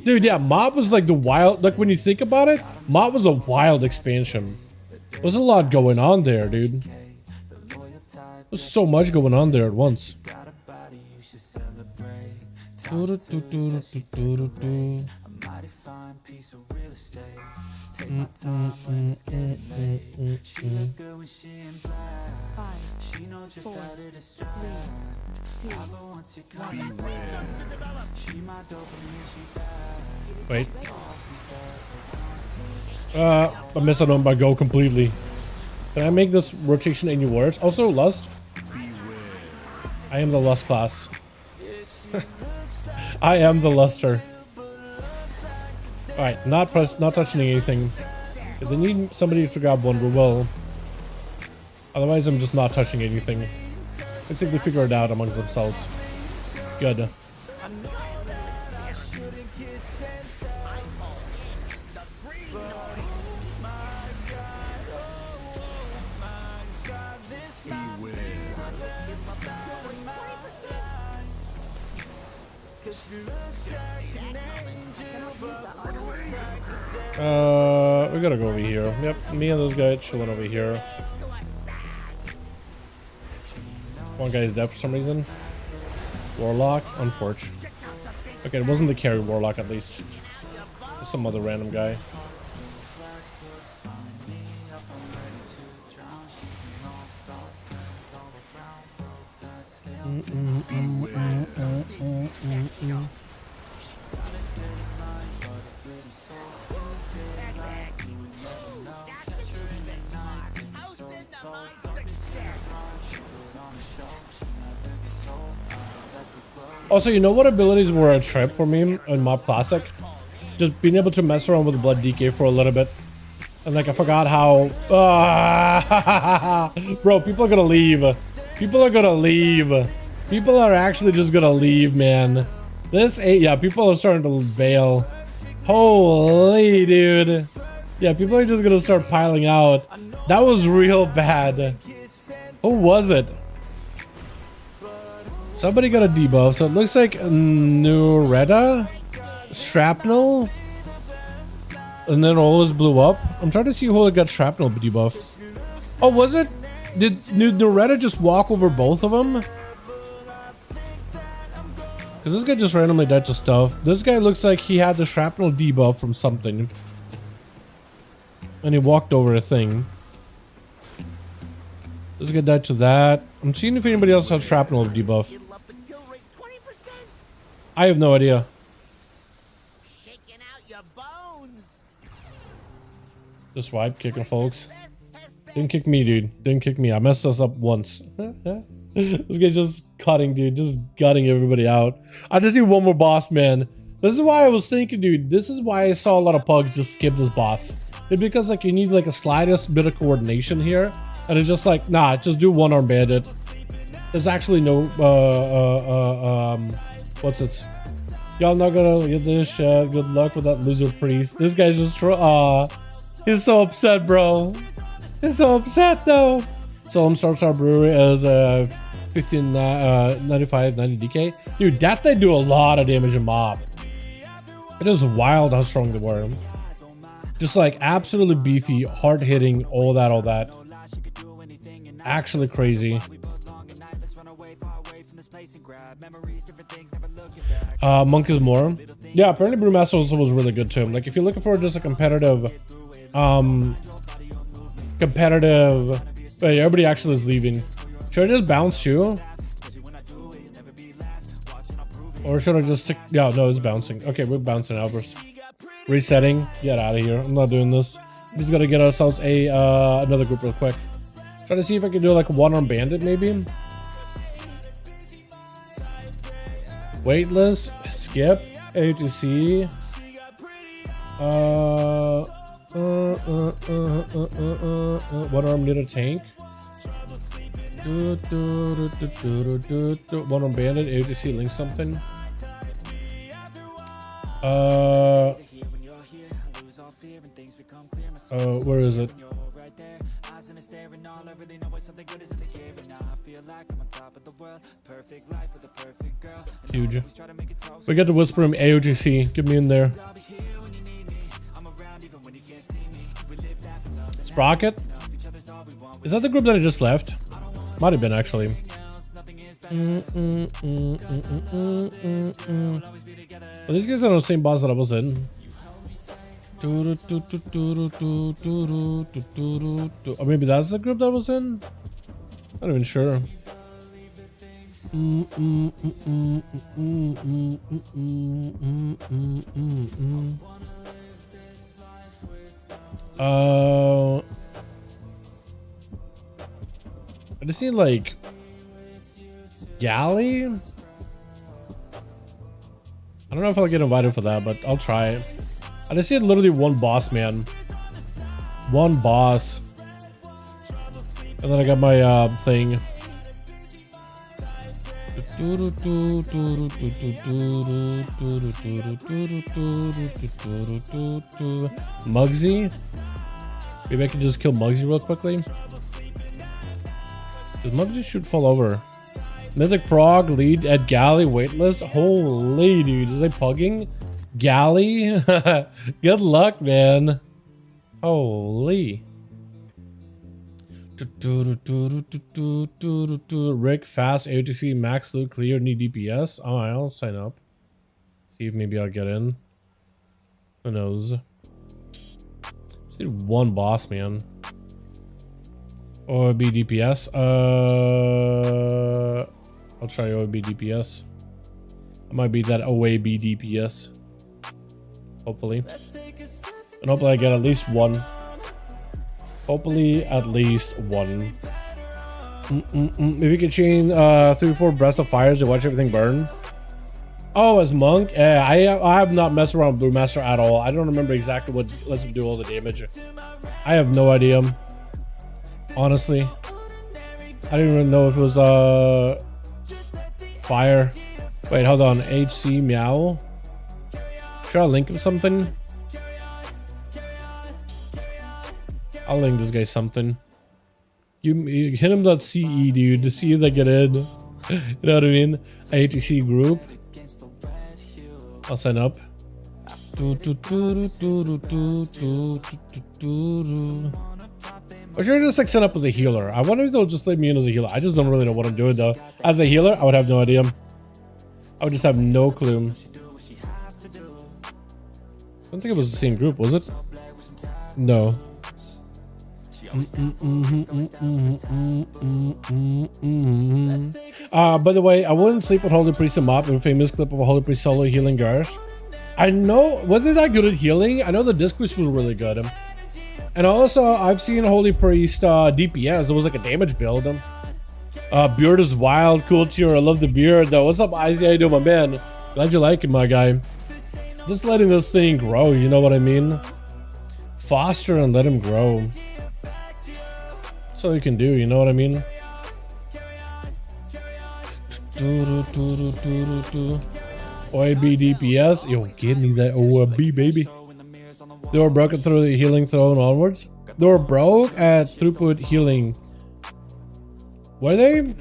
Speaker 1: Dude, yeah, Mob was like the wild, like when you think about it, Mob was a wild expansion. There's a lot going on there, dude. There's so much going on there at once. Wait. I messed up my go completely. Can I make this rotation any worse? Also, Lust. I am the Lust class. I am the Luster. Alright, not touching anything. If they need somebody to grab one, we will. Otherwise, I'm just not touching anything. Let's see if they figure it out amongst themselves. Good. We gotta go over here. Yep, me and this guy chilling over here. One guy is dead for some reason. Warlock, unfortunate. Okay, it wasn't the carry Warlock at least. Just some other random guy. Also, you know what abilities were a trip for me in Mob Classic? Just being able to mess around with Blood DK for a little bit. And like, I forgot how... Bro, people are gonna leave. People are gonna leave. People are actually just gonna leave, man. Yeah, people are starting to bail. Holy, dude. Yeah, people are just gonna start piling out. That was real bad. Who was it? Somebody got a debuff, so it looks like Nureta, Shrapnel, and then all this blew up. I'm trying to see who got Shrapnel debuff. Oh, was it? Did Nureta just walk over both of them? Because this guy just randomly died to stuff. This guy looks like he had the Shrapnel debuff from something. And he walked over a thing. This guy died to that. I'm seeing if anybody else has Shrapnel debuff. I have no idea. Just wipe kicking folks. Didn't kick me, dude. Didn't kick me. I messed us up once. This guy's just cutting, dude. Just gutting everybody out. I just need one more boss, man. This is why I was thinking, dude. This is why I saw a lot of pugs just skip this boss. It's because like you need like a slightest bit of coordination here. And it's just like, nah, just do one arm bandit. There's actually no, what's it? Y'all not gonna get this shit. Good luck with that loser priest. This guy's just, he's so upset, bro. He's so upset, though. Solemn starts our brewery as 1595 90 DK. Dude, that they do a lot of damage in mob. It is wild how strong they were. Just like absolutely beefy, hard hitting, all that. Actually crazy. Monk is more. Yeah, apparently Brewmaster also was really good too. Like if you're looking for just a competitive wait, everybody actually is leaving. Should I just bounce you? Or should I just stick? Yeah, no, it's bouncing. Okay, we're bouncing out. We're resetting. Get out of here. I'm not doing this. We just gotta get ourselves a another group real quick. Try to see if I can do like a one-arm bandit maybe. Weightless, skip, ATC. One arm need a tank. One arm bandit, ATC link something. Where is it? Huge. We got to whisper him AOGC. Get me in there. Sprocket? Is that the group that I just left? Might have been actually. Well, these guys are the same boss that I was in. Or maybe that's the group that I was in? Not even sure. I just need like Galley. I don't know if I'll get invited for that, but I'll try it. I just need literally one boss, man. One boss. And then I got my thing. Muggsy. Maybe I can just kill Muggsy real quickly. Does Muggsy should fall over? Mythic Prog lead at Galley waitlist. Holy dude, is they pugging? Galley? Good luck, man. Holy. Rick, fast, AOTC, max loot, clear, need DPS. Oh, I'll sign up. See if maybe I'll get in. Who knows? Just need one boss, man. OB DPS. I'll try OB DPS. I might beat that OAB DPS. Hopefully. And hopefully I get at least one. Hopefully at least one. If you could chain 3-4 Breath of Fires to watch everything burn. Oh, as Monk? Yeah, I have not messed around with Brewmaster at all. I don't remember exactly what lets him do all the damage. I have no idea. Honestly. I didn't even know if it was fire. Wait, hold on. HC Meow. Should I link him something? I'll link this guy something. You hit him .ce, dude, to see if they get in. You know what I mean? ATC group. I'll sign up. Or should I just like sign up as a healer? I wonder if they'll just let me in as a healer. I just don't really know what I'm doing though. As a healer, I would have no idea. I would just have no clue. I don't think it was the same group, was it? No. By the way, I wouldn't sleep with Holy Priest and Mop, a famous clip of a Holy Priest solo healing Garsh. I know, was they that good at healing? I know the disc boost was really good. And also, I've seen Holy Priest DPS. It was like a damage build. Beard is wild, cool tier. I love the beard though. What's up, Izzy? How you doing, my man? Glad you like it, my guy. Just letting this thing grow, you know what I mean? Foster and let him grow. That's all you can do, you know what I mean? OAB DPS. Yo, give me that OAB, baby. They were broken through the healing throne onwards. They were broke at throughput healing. Were they?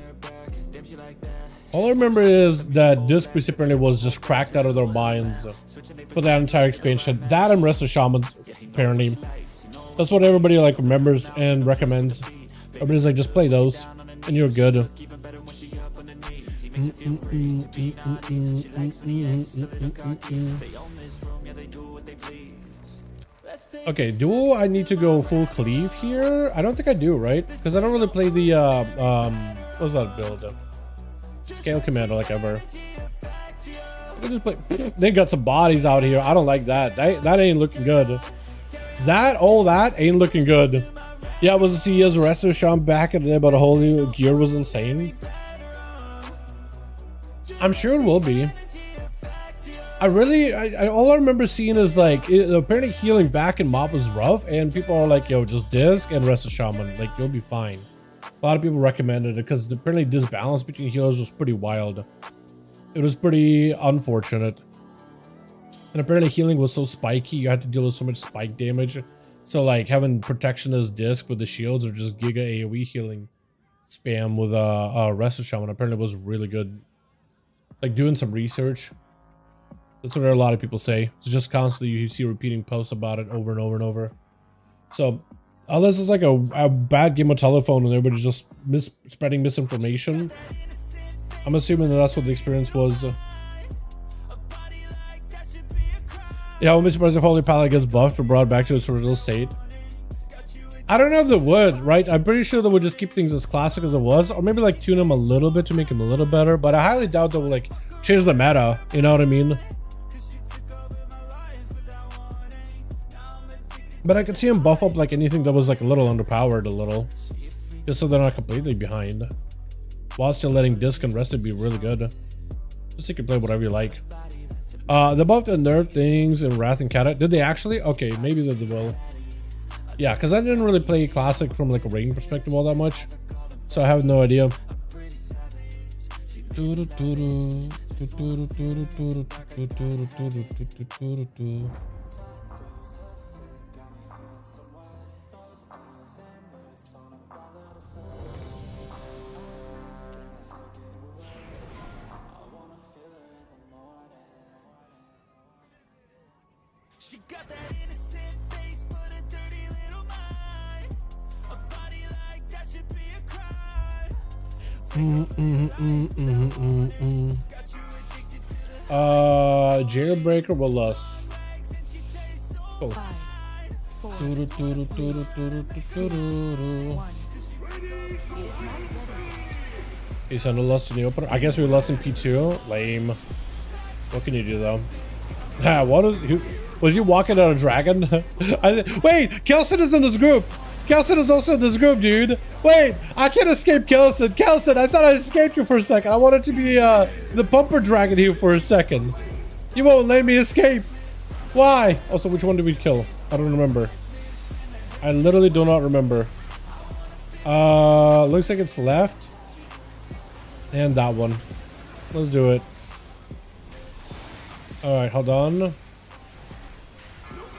Speaker 1: All I remember is that this apparently was just cracked out of their minds for that entire expansion. That and Rest of Shamans, apparently. That's what everybody like remembers and recommends. Everybody's like, just play those and you're good. Okay, do I need to go full cleave here? I don't think I do, right? Because I don't really play the what was that build? Scale Commando like ever. I can just play. They got some bodies out here. I don't like that. That ain't looking good. That ain't looking good. Yeah, it was a CES Wrestler Sean back in the day, but a whole new gear was insane. I'm sure it will be. All I remember seeing is like apparently healing back in Mob was rough, and people are like, yo, just disc and Rest of Shaman, like you'll be fine. A lot of people recommended it because apparently this balance between healers was pretty wild. It was pretty unfortunate. And apparently healing was so spiky, you had to deal with so much spike damage. So like having protection as disc with the shields or just giga AoE healing spam with Rest of Shaman apparently was really good. Like doing some research. That's what a lot of people say. It's just constantly you see repeating posts about it over and over and over. So Unless it's like a bad game of telephone and everybody's just spreading misinformation. I'm assuming that's what the experience was. Yeah, I won't be surprised if Holy Palette gets buffed or brought back to its original state. I don't know if they would, right? I'm pretty sure they would just keep things as classic as it was, or maybe like tune them a little bit to make them a little better, but I highly doubt they will like change the meta, you know what I mean? But I could see them buff up like anything that was like a little underpowered a little, just so they're not completely behind, while still letting disc and rested be really good. Just so you can play whatever you like. They buffed and nerd things in Wrath and Kata. Did they actually? Okay, maybe they will. Yeah, because I didn't really play classic from like a rating perspective all that much, so I have no idea.
Speaker 2: She got that innocent face, but a dirty little mind. A body like that should be a crime.
Speaker 1: Jailbreaker will lust. Oh.
Speaker 3: 5, 4, 1.
Speaker 1: He's under lust in the opener. I guess we lust in P2. Lame. What can you do though? What is was he walking on a dragon? Wait, Kelson is in this group. Kelson is also in this group, dude. Wait, I can't escape Kelson. Kelson, I thought I escaped you for a second. I wanted to be the pumper dragon here for a second. You won't let me escape. Why? Also, which one did we kill? I don't remember. I literally do not remember. Looks like it's left. And that one. Let's do it. Alright, hold on.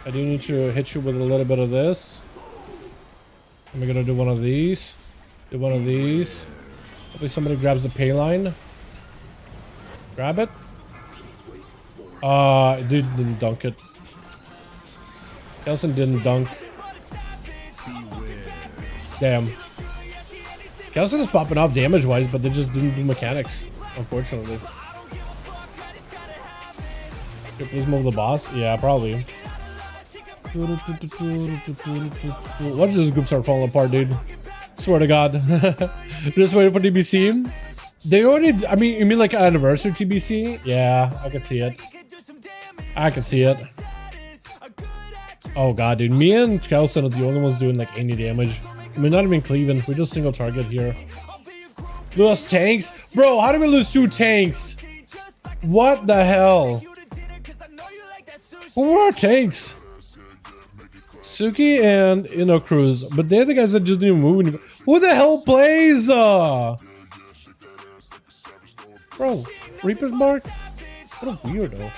Speaker 1: I do need to hit you with a little bit of this. I'm gonna do one of these. Do one of these. Hopefully somebody grabs the pay line. Grab it. Dude didn't dunk it. Kelson didn't dunk. Damn. Kelson is popping off damage wise, but they just didn't do mechanics, unfortunately. Okay, please move the boss. Yeah, probably. Watch this group start falling apart, dude. Swear to God. Just waiting for TBC. They already, I mean, you mean like anniversary TBC? Yeah, I can see it. I can see it. Oh God, dude. Me and Kelson are the only ones doing like any damage. I mean, not even cleaving. We just single target here. Lose tanks? Bro, how did we lose 2 tanks? What the hell? Who were our tanks? Suki and Cruz, but they're the guys that just didn't move anymore. Who the hell plays? Bro, Reaper's Mark? What a weirdo.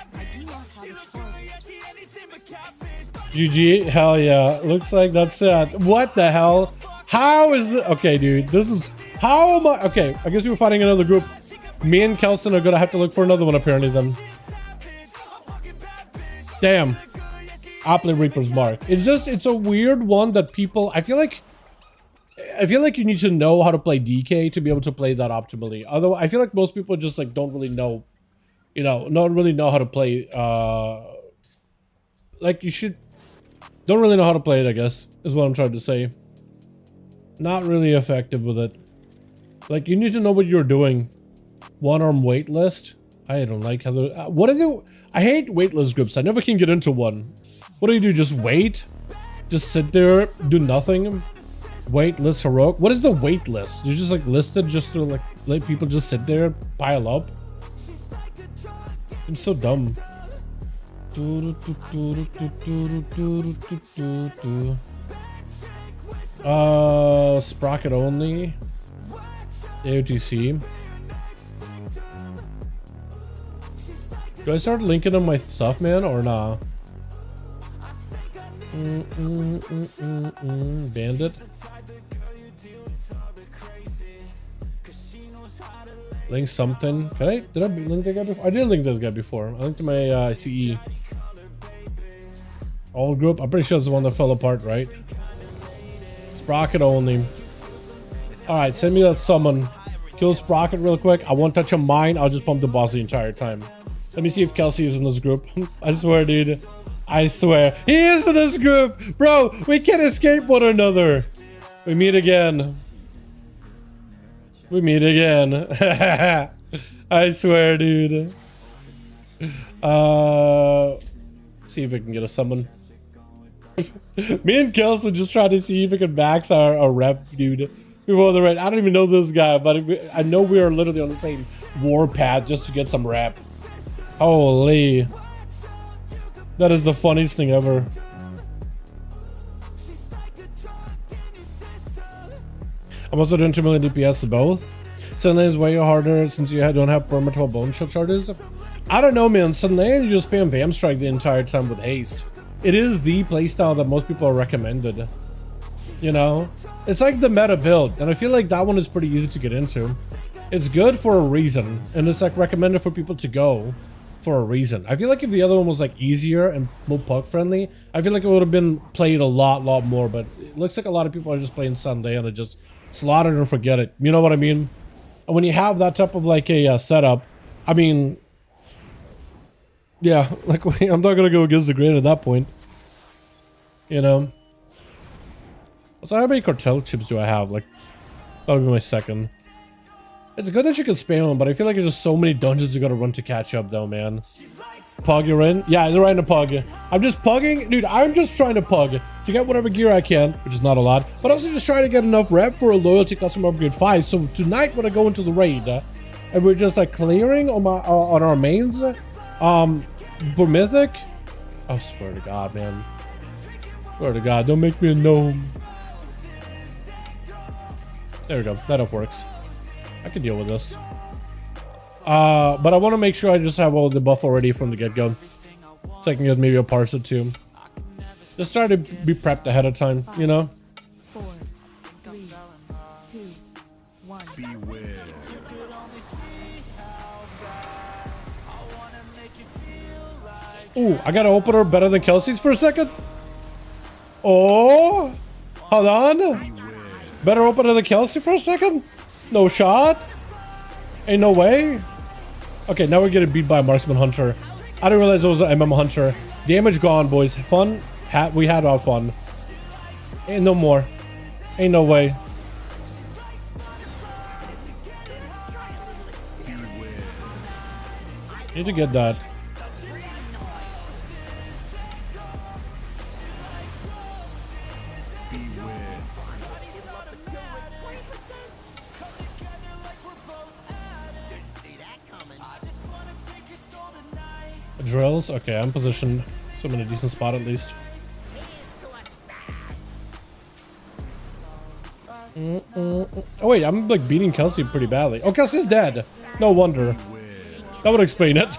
Speaker 1: GG, hell yeah. Looks like that's it. What the hell? How is it? Okay, dude, this is how am I? Okay, I guess we're fighting another group. Me and Kelson are gonna have to look for another one apparently then. Damn. I'll play Reaper's Mark. It's a weird one that people, I feel like you need to know how to play DK to be able to play that optimally. Although I feel like most people just like don't really know, don't really know how to play, like don't really know how to play it, I guess, is what I'm trying to say. Not really effective with it. Like, you need to know what you're doing. One arm wait list. I don't like how what are they? I hate waitlist groups. I never can get into one. What do? Just wait? Just sit there, do nothing? Wait list heroic? What is the wait list? You just like listed just to like let people just sit there, pile up? I'm so dumb. Sprocket only. AOTC. Do I start linking on my stuff, man, or nah? Bandit. Link something. Did I link that guy before? I did link this guy before. I linked to my CE. All group. I'm pretty sure it's the one that fell apart, right? Sprocket only. Alright, send me that summon. Kill Sprocket real quick. I won't touch on mine. I'll just pump the boss the entire time. Let me see if Kelsey is in this group. I swear, dude. I swear. He is in this group! Bro, we can't escape one another. We meet again. We meet again. I swear, dude. See if we can get a summon. Me and Kelsey just trying to see if we can max our rep, dude. We were on the right. I don't even know this guy, but I know we are literally on the same war path just to get some rep. Holy. That is the funniest thing ever. I'm also doing 2 million DPS both. Sunlane is way harder since you don't have perma 12 bone shield charges. I don't know, man. Sunlane, you just spam Vam Strike the entire time with haste. It is the playstyle that most people are recommended. You know? It's like the meta build, and I feel like that one is pretty easy to get into. It's good for a reason, and it's like recommended for people to go for a reason. I feel like if the other one was like easier and more puck friendly, I feel like it would have been played a lot more, but it looks like a lot of people are just playing Sunday and it just slaughter it and forget it. You know what I mean? And when you have that type of like a setup, I mean, yeah, like I'm not gonna go against the grain at that point. You know? So how many cartel chips do I have? Like, that'll be my second. It's good that you can spam them, but I feel like there's just so many dungeons you gotta run to catch up though, man. Pug, you're in? Yeah, they're in a pug. I'm just pugging. Dude, I'm just trying to pug to get whatever gear I can, which is not a lot, but also just trying to get enough rep for a loyalty customer upgrade 5. So tonight when I go into the raid, and we're just like clearing on my on our mains, for mythic. Oh, swear to God, man. Swear to God, don't make me a gnome. There we go. That up works. I can deal with this. But I want to make sure I just have all the buff already from the get-go, so I can get maybe a parse or two. Just try to be prepped ahead of time, you know?
Speaker 3: 4, 3, 2, 1.
Speaker 2: Beware.
Speaker 1: Ooh, I got an opener better than Kelsey's for a second. Oh, hold on. Better opener than Kelsey for a second. No shot. Ain't no way. Okay, now we're getting beat by a marksman hunter. I didn't realize it was an MM hunter. Damage gone, boys. Fun. We had our fun. Ain't no more. Ain't no way. Need to get that. Drills? Okay, I'm positioned. So I'm in a decent spot at least. Oh wait, I'm like beating Kelsey pretty badly. Oh, Kelsey's dead. No wonder. That would explain it.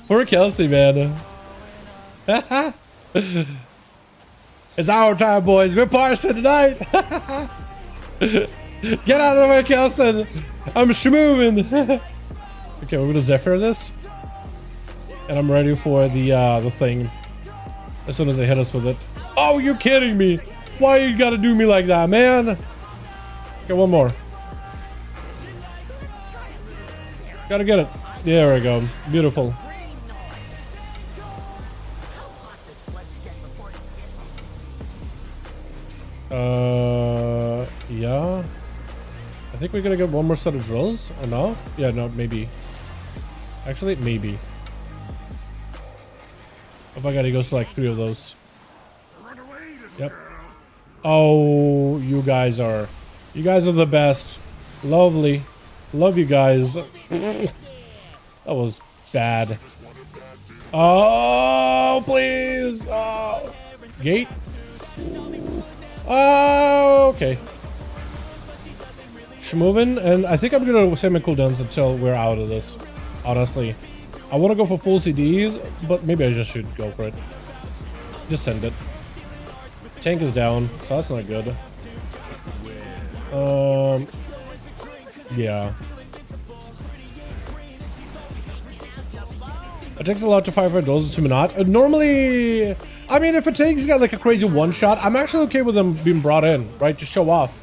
Speaker 1: Poor Kelsey, man. It's our time, boys. We're parsing tonight. Get out of the way, Kelsey. I'm schmoovin'. Okay, we're gonna Zephyr this. And I'm ready for the thing as soon as they hit us with it. Oh, you kidding me? Why you gotta do me like that, man? Okay, one more. Gotta get it. There we go. Beautiful. Yeah. I think we're gonna get one more set of drills. Or no? Yeah, no, maybe. Actually, maybe. Oh my God, he goes for like 3 of those. Yep. Oh, you guys are the best. Lovely. Love you guys. That was bad. Oh, please. Oh. Gate. Oh, okay. Schmovin', and I think I'm gonna save my cooldowns until we're out of this. Honestly. I want to go for full CDs, but maybe I just should go for it. Just send it. Tank is down, so that's not good. Yeah. It takes a lot to fight for those to not. Normally, I mean, if a tank's got like a crazy one shot, I'm actually okay with them being brought in, right, to show off.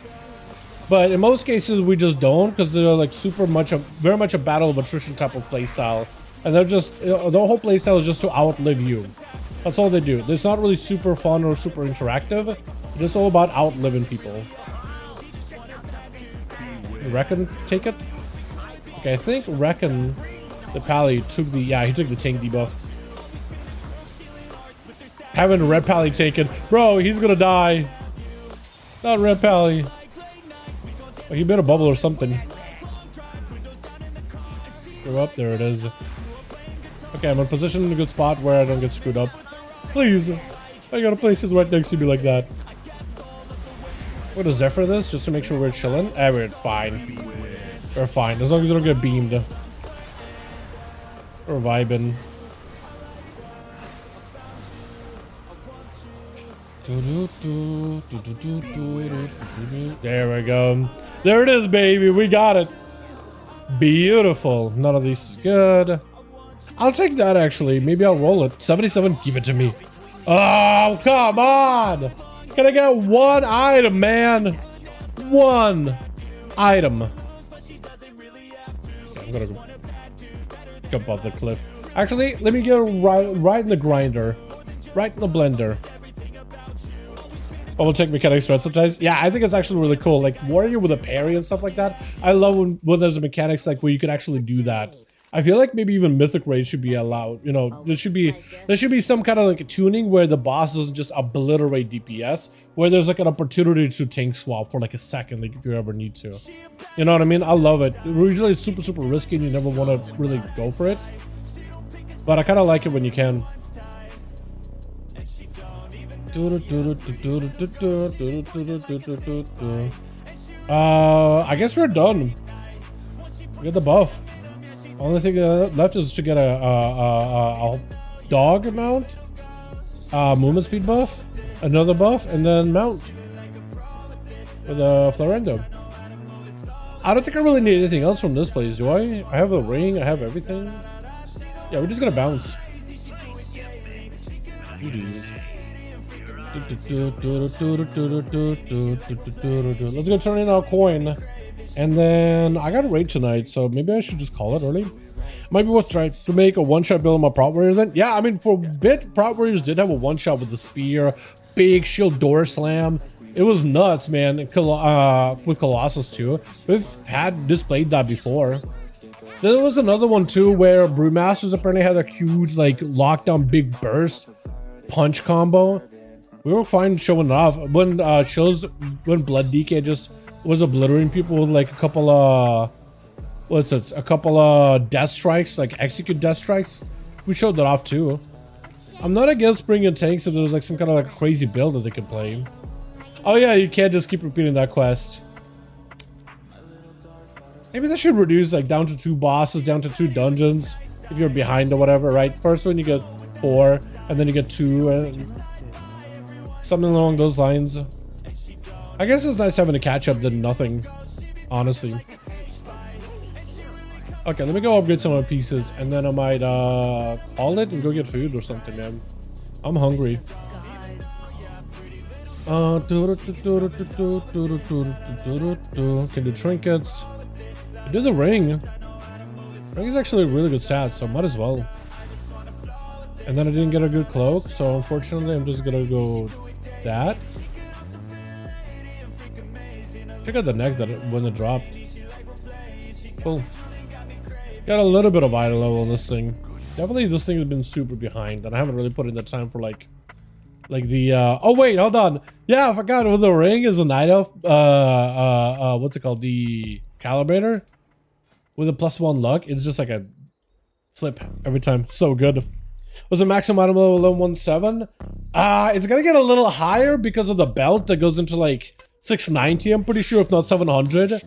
Speaker 1: But in most cases, we just don't, because they're like very much a battle of attrition type of playstyle, and they're just the whole playstyle is just to outlive you. That's all they do. It's not really super fun or super interactive. It's just all about outliving people. Reckon take it? Okay, I think Reckon the Pally took the he took the tank debuff. Having Red Pally take it. Bro, he's gonna die. Not Red Pally. Oh, he bit a bubble or something. Go up, there it is. Okay, I'm in position in a good spot where I don't get screwed up. Please. I gotta place it right next to me like that. What is there for this? Just to make sure we're chilling? We're fine. We're fine. As long as we don't get beamed. We're vibing. There we go. There it is, baby. We got it. Beautiful. None of these is good. I'll take that, actually. Maybe I'll roll it. 77, give it to me. Oh, come on. Can I get one item, man? One item. Okay, I'm gonna jump off the cliff. Actually, let me get right in the grinder. Right in the blender. Bubble check mechanics thread sometimes. Yeah, I think it's actually really cool. Like warrior with a parry and stuff like that. I love when there's a mechanics like where you can actually do that. I feel like maybe even mythic raid should be allowed. You know, there should be some kind of like a tuning where the boss doesn't just obliterate DPS, where there's like an opportunity to tank swap for like a second, like if you ever need to. You know what I mean? I love it. Usually it's super risky and you never want to really go for it. But I kind of like it when you can. I guess we're done. We got the buff. Only thing left is to get a dog mount, movement speed buff, another buff, and then mount with a Florendo. I don't think I really need anything else from this place, do I? I have a ring, I have everything. Yeah, we're just gonna bounce. Jeez. Let's go turn in our coin. And then I got a raid tonight, so maybe I should just call it early. Might be worth trying to make a one-shot build on my prop warrior then. Yeah, I mean, for a bit, prop warriors did have a one-shot with the spear, big shield door slam. It was nuts, man. With Colossus too. We've had displayed that before. There was another one too where Brewmasters apparently had a huge like lockdown big burst punch combo. We were fine showing it off when Blood DK just was obliterating people with like a couple of a couple of death strikes, like execute death strikes. We showed that off too. I'm not against bringing tanks if there's like some kind of like crazy build that they could play. Oh yeah, you can't just keep repeating that quest. Maybe they should reduce like down to 2 bosses, down to 2 dungeons if you're behind or whatever, right? First one you get 4 and then you get 2 something along those lines. I guess it's nice having a catch up than nothing, honestly. Okay, let me go upgrade some of my pieces and then I might call it and go get food or something, man. I'm hungry. Can do trinkets. Do the ring. Ring is actually a really good stat, so might as well. And then I didn't get a good cloak, so unfortunately I'm just gonna go that. Check out the neck that when it dropped. Cool. Got a little bit of item level on this thing. Definitely this thing has been super behind, and I haven't really put in the time for like the oh wait, hold on. Yeah, I forgot with the ring is a night elf. What's it called? The calibrator with a +1 luck. It's just like a flip every time. So good. Was the maximum item level 1117? It's gonna get a little higher because of the belt that goes into like 690, I'm pretty sure, if not 700.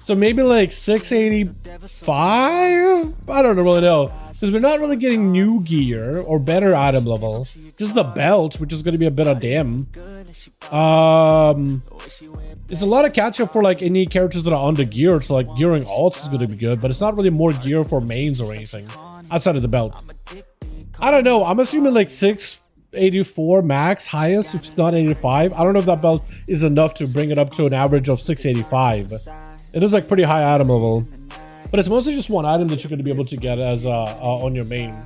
Speaker 1: So maybe like 685? I don't really know. Because we're not really getting new gear or better item level. Just the belt, which is going to be a bit of damn. It's a lot of catch up for like any characters that are on the gear. So like gearing alts is going to be good. But it's not really more gear for mains or anything outside of the belt. I don't know. I'm assuming like 6 84 max, highest, if not 85. I don't know if that belt is enough to bring it up to an average of 685. It is like pretty high item level. But it's mostly just one item that you're going to be able to get as on your main.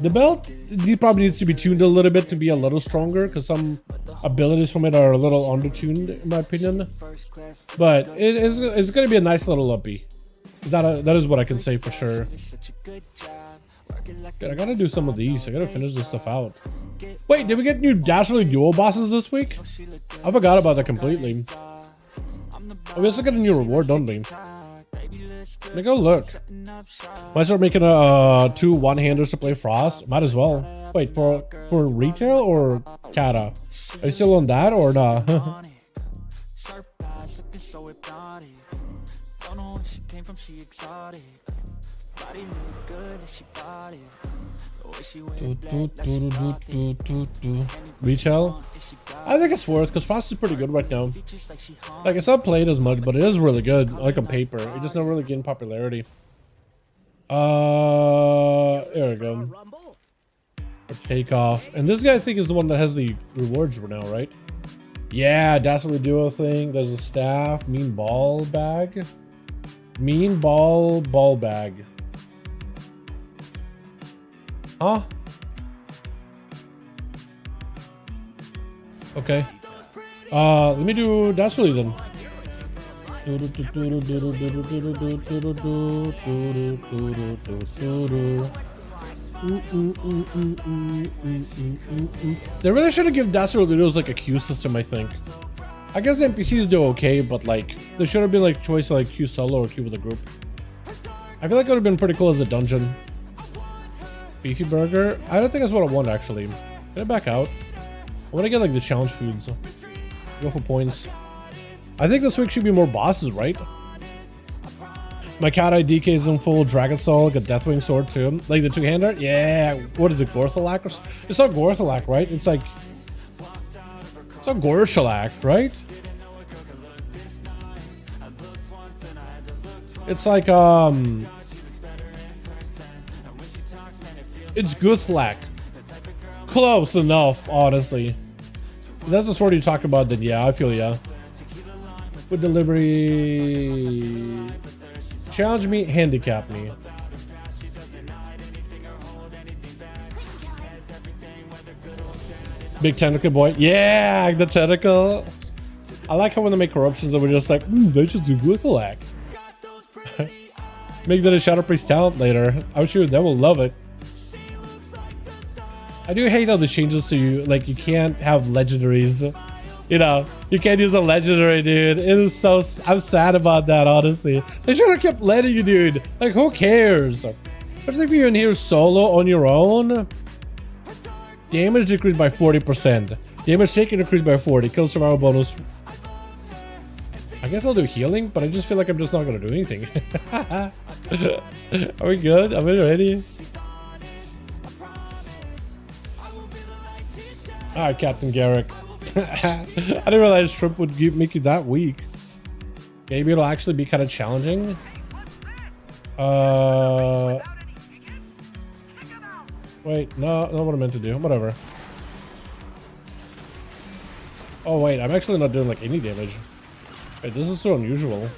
Speaker 1: The belt, it probably needs to be tuned a little bit to be a little stronger, because some abilities from it are a little under-tuned, in my opinion. But it's going to be a nice little uppy. That is what I can say for sure. God, I gotta do some of these. I gotta finish this stuff out. Wait, did we get new Dastardly Duo bosses this week? I forgot about that completely. Oh, we also get a new reward, don't we? Let me go look. Might start making a 2 one-handers to play Frost. Might as well. Wait, for retail or Kata? Are you still on that or not? Retail? I think it's worth, because Frost is pretty good right now. Like, it's not played as much, but it is really good, like on paper. It just never really gained popularity. There we go. Or Takeoff. And this guy, I think, is the one that has the rewards right now, right? Yeah, Dastardly Duo thing. There's a staff. Mean ball bag. Mean ball bag. Huh? Okay. Let me do Dastardly then. They really should have given Dastardly Duos like a queue system, I think. I guess NPCs do okay, but like there should have been like choice of like queue solo or queue with a group. I feel like it would have been pretty cool as a dungeon. Beefy burger? I don't think that's what I want actually. Get it back out. I want to get like the challenge foods. Go for points. I think this week should be more bosses, right? My cat DK is in full Dragon Soul, like a Deathwing sword too. Like the two-hander? Yeah. What is it, Gorthalak? It's not Gorthalak, right? It's like... It's not Gorshalak, right? It's like, it's Guthlak. Close enough, honestly. If that's the sword you talk about, then yeah, I feel yeah. With delivery... Challenge me, handicap me. Big tentacle boy. Yeah, the tentacle. I like how when they make corruptions that we're just like, they just do Guthalak. Make that a Shadow Priest talent later. I'm sure they will love it. I do hate how this changes to you, like you can't have legendaries. You know, you can't use a legendary, dude. It is so... I'm sad about that, honestly. They should have kept letting you, dude. Like, who cares? Especially if you're in here solo on your own. Damage decreased by 40%. Damage taken decreased by 40. Kill survival bonus. I guess I'll do healing, but I just feel like I'm just not going to do anything. Are we good? Are we ready? Alright, Captain Garrick. I didn't realize Shrimp would make you that weak. Maybe it'll actually be kind of challenging. Wait, no, not what I meant to do. Whatever. Oh wait, I'm actually not doing like any damage. Wait, this is so unusual.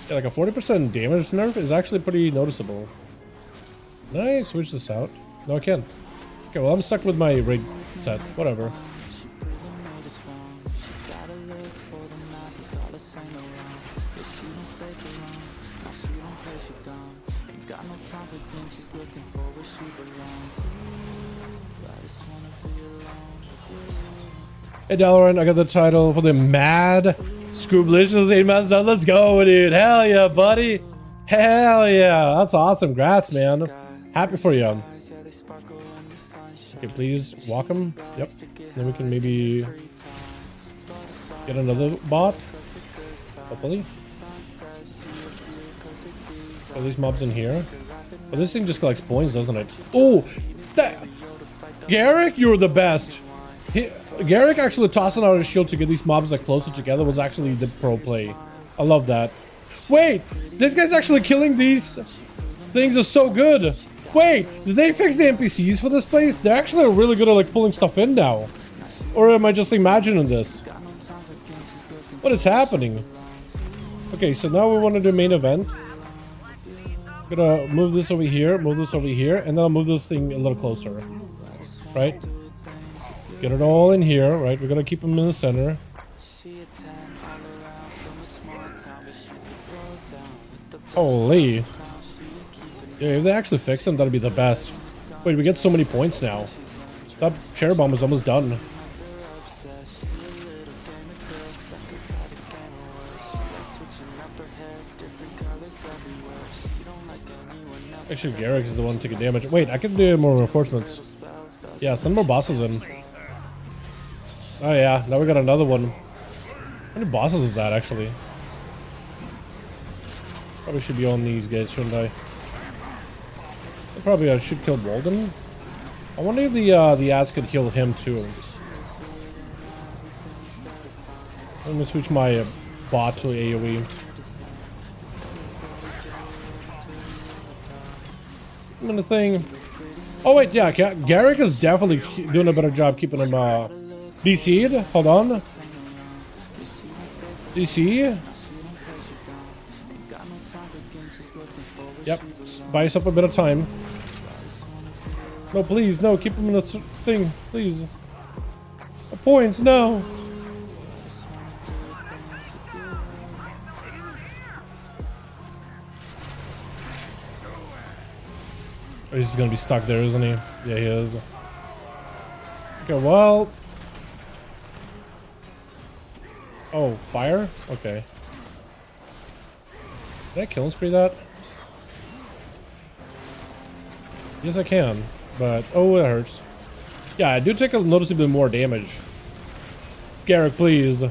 Speaker 1: Yeah, like a 40% damage nerf is actually pretty noticeable. Can I switch this out? No, I can't. Okay, well, I'm stuck with my rig set. Whatever. Hey, Dalaran, I got the title for the Mad Scooblicious 8 months done. Let's go, dude. Hell yeah, buddy. Hell yeah. That's awesome. Congrats, man. Happy for you. Okay, please walk him. Yep. Then we can maybe get another bot. Hopefully. Are these mobs in here? Oh, this thing just collects points, doesn't it? Oh, that Garrick, you're the best. Garrick actually tossing out his shield to get these mobs like closer together was actually the pro play. I love that. Wait, this guy's actually killing these things is so good. Wait, did they fix the NPCs for this place? They're actually really good at like pulling stuff in now. Or am I just imagining this? What is happening? Okay, so now we want to do main event. Gonna move this over here, and then I'll move this thing a little closer. Right? Get it all in here, right? We're gonna keep them in the center. Holy. Yeah, if they actually fix them, that'd be the best. Wait, we get so many points now. That chair bomb is almost done. Actually, Garrick is the one taking damage. Wait, I can do more reinforcements. Yeah, send more bosses in. Oh yeah, now we got another one. How many bosses is that, actually? Probably should be on these guys, shouldn't I? Probably I should kill Walden. I wonder if the ads could kill him too. Let me switch my bot to AoE. I'm in the thing. Oh wait, yeah, Garrick is definitely doing a better job keeping him DC'd. Hold on. DC. Yep, buy yourself a bit of time. No, please, no, keep him in the thing, please. The points, no. Oh, he's gonna be stuck there, isn't he? Yeah, he is. Okay, well. Oh, fire? Okay. Did I kill and spree that? Yes, I can. But, oh, it hurts. Yeah, I do take a noticeably more damage. Garrick, please.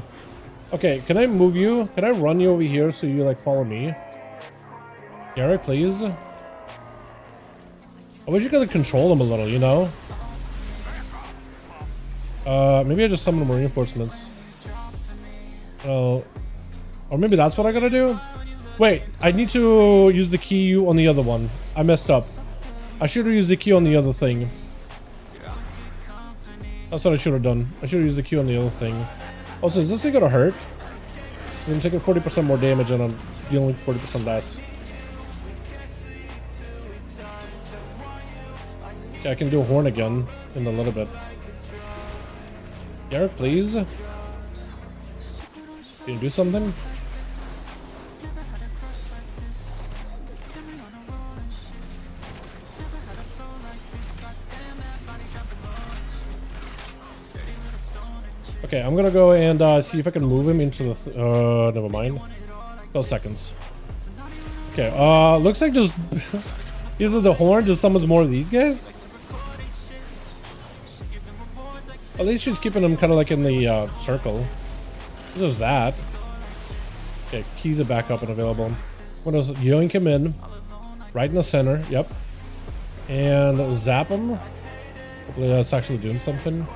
Speaker 1: Okay, can I move you? Can I run you over here so you, like, follow me? Garrick, please. I wish you could control them a little, you know? Maybe I just summon more reinforcements. Oh. Or maybe that's what I gotta do? Wait, I need to use the key on the other one. I messed up. I should have used the key on the other thing. That's what I should have done. I should have used the key on the other thing. Also, is this thing gonna hurt? I'm taking 40% more damage and I'm dealing with 40% less. Okay, I can do a horn again in a little bit. Garrick, please. Can you do something? Okay, I'm gonna go and see if I can move him into the. Never mind. 12 seconds. Okay. Looks like just either the horn just summons more of these guys. At least she's keeping them kind of like in the circle. There's that. Okay, keys are back up and available. What else? Yoink him in, right in the center. Yep. And zap him. Hopefully that's actually doing something.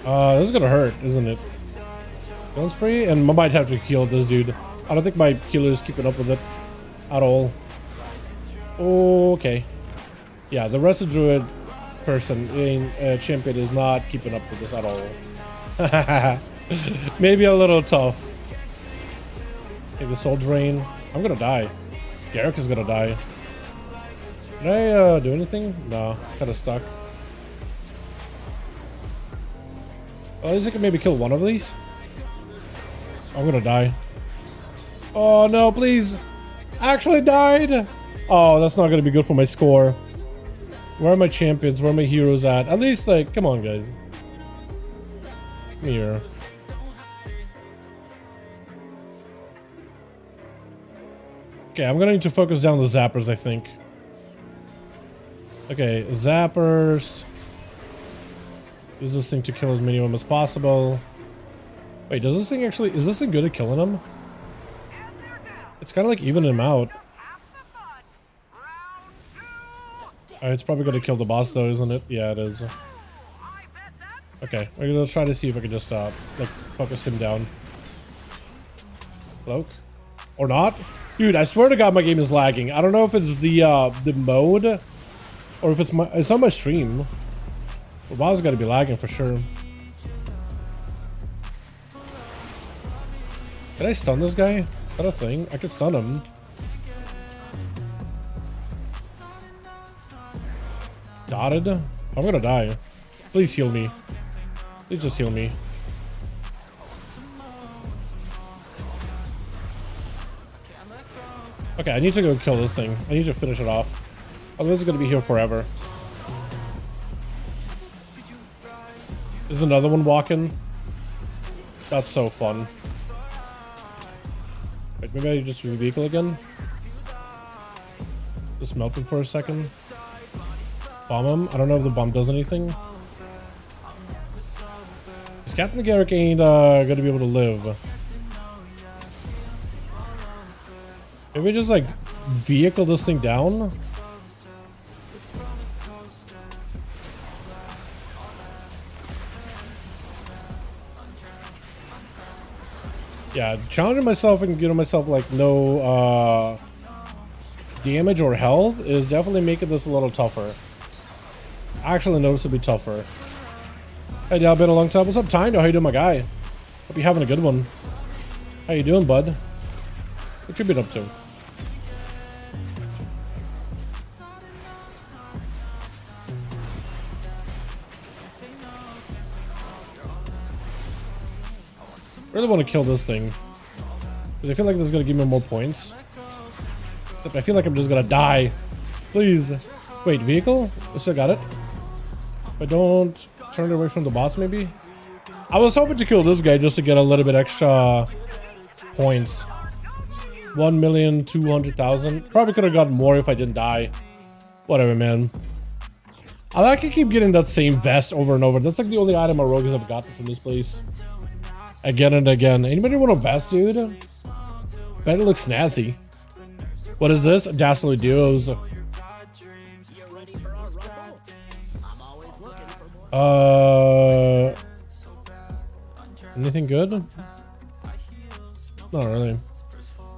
Speaker 1: This is gonna hurt, isn't it? Don't spray, and I might have to kill this dude. I don't think my killer is keeping up with it at all. Okay. Yeah, the rest of druid person in champion is not keeping up with this at all. Maybe a little tough. Okay, the soul drain. I'm gonna die. Garrick is gonna die. Did I do anything? No, kind of stuck. At least I can maybe kill one of these. I'm gonna die. Oh no, please. I actually died. Oh, that's not gonna be good for my score. Where are my champions? Where are my heroes at? At least, like, come on, guys. Come here. Okay, I'm gonna need to focus down the zappers, I think. Okay, zappers. Use this thing to kill as many of them as possible. Wait, does this thing actually... Is this thing good at killing them? It's kind of like evening them out. It's probably gonna kill the boss though, isn't it? Yeah, it is. Okay, we're gonna try to see if I can just like focus him down. Cloak? Or not? Dude, I swear to God my game is lagging. I don't know if it's the mode or if it's on my stream. The WoW's gotta be lagging for sure. Can I stun this guy? Is that a thing? I could stun him. Dotted? I'm gonna die. Please heal me. Please just heal me. Okay, I need to go kill this thing. I need to finish it off. Otherwise it's gonna be here forever. There's another one walking. That's so fun. Wait, maybe I just vehicle again? Just melt him for a second. Bomb him. I don't know if the bomb does anything. Because Captain Garrick ain't gonna be able to live. Maybe just like vehicle this thing down. Yeah, challenging myself and giving myself like no damage or health is definitely making this a little tougher. Actually noticeably tougher. Hey, Dal, been a long time. What's up, Tyndo? How you doing, my guy? Hope you're having a good one. How you doing, bud? What you been up to? Really want to kill this thing because I feel like this is gonna give me more points. Except I feel like I'm just gonna die. Please. Wait, vehicle? I still got it. If I don't turn it away from the boss, maybe. I was hoping to kill this guy just to get a little bit extra points. 1,200,000. Probably could have gotten more if I didn't die. Whatever, man. I like to keep getting that same vest over and over. That's like the only item my rogues have gotten from this place. Again and again. Anybody want a vest, dude? Bet it looks snazzy. What is this? Dastardly Duos. Anything good? Not really.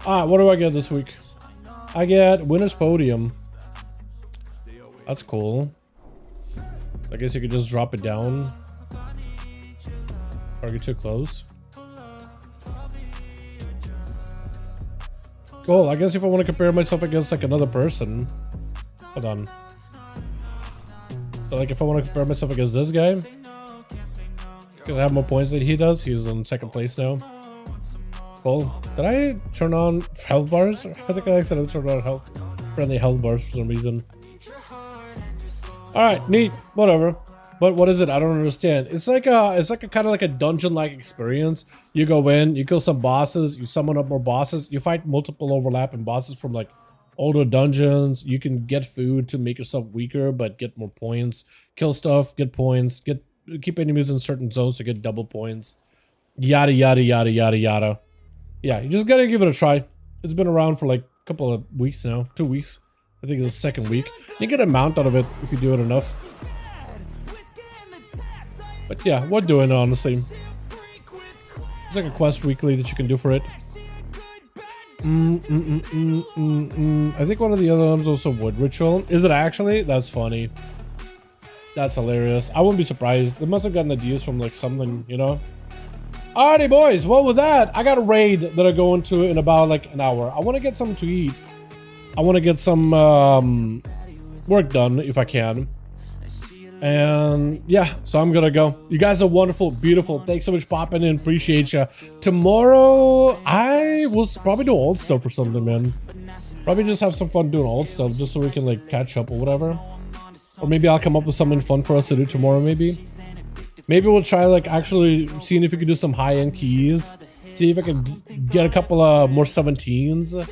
Speaker 1: What do I get this week? I get Winner's Podium. That's cool. I guess you could just drop it down. Target too close. Cool. I guess if I want to compare myself against like another person. Hold on. So like if I want to compare myself against this guy. Because I have more points than he does. He's in second place now. Cool. Did I turn on health bars? I think I accidentally turned on friendly health bars for some reason. Alright, neat. Whatever. But what is it? I don't understand. It's like a kind of like a dungeon-like experience. You go in, you kill some bosses, you summon up more bosses, you fight multiple overlapping bosses from like older dungeons. You can get food to make yourself weaker, but get more points. Kill stuff, get points. Keep enemies in certain zones to get double points. Yada yada yada yada yada. Yeah, you just gotta give it a try. It's been around for like a couple of weeks now. 2 weeks. I think it's the second week. You get a mount out of it if you do it enough. But yeah, what doing honestly? It's like a quest weekly that you can do for it. I think one of the other ones also Wood Ritual. Is it actually? That's funny. That's hilarious. I wouldn't be surprised. They must have gotten ideas from like something, you know? Alrighty, boys. What was that? I got a raid that I go into in about like an hour. I want to get something to eat. I want to get some work done if I can. And yeah, so I'm gonna go. You guys are wonderful, beautiful. Thanks so much for popping in. Appreciate you. Tomorrow, I will probably do old stuff or something, man. Probably just have some fun doing old stuff just so we can like catch up or whatever. Or maybe I'll come up with something fun for us to do tomorrow, maybe. Maybe we'll try like actually seeing if we can do some high-end keys. See if I can get a couple of more 17s.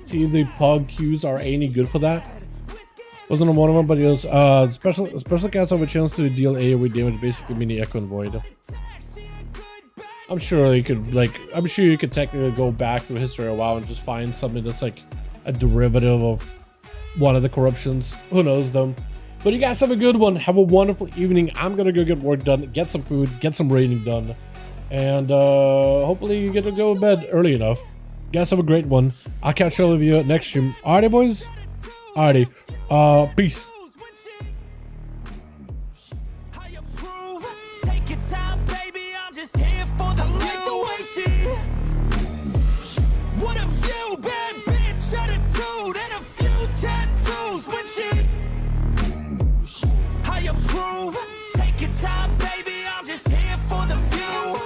Speaker 1: See if the pug queues are any good for that. Wasn't one of them, but it was special cats have a chance to deal AoE damage, basically mini Echo and Void. I'm sure you could technically go back to the history of WoW and just find something that's like a derivative of one of the corruptions. Who knows them? But you guys have a good one. Have a wonderful evening. I'm gonna go get work done, get some food, get some raiding done, and hopefully you get to go to bed early enough. You guys have a great one. I'll catch all of you next stream. Alrighty, boys. Alrighty. Peace.
Speaker 2: Take your time, baby. I'm just here for the view. What a view, bad bitch, attitude, and a few tattoos when she. I approve. Take your time, baby. I'm just here for the view.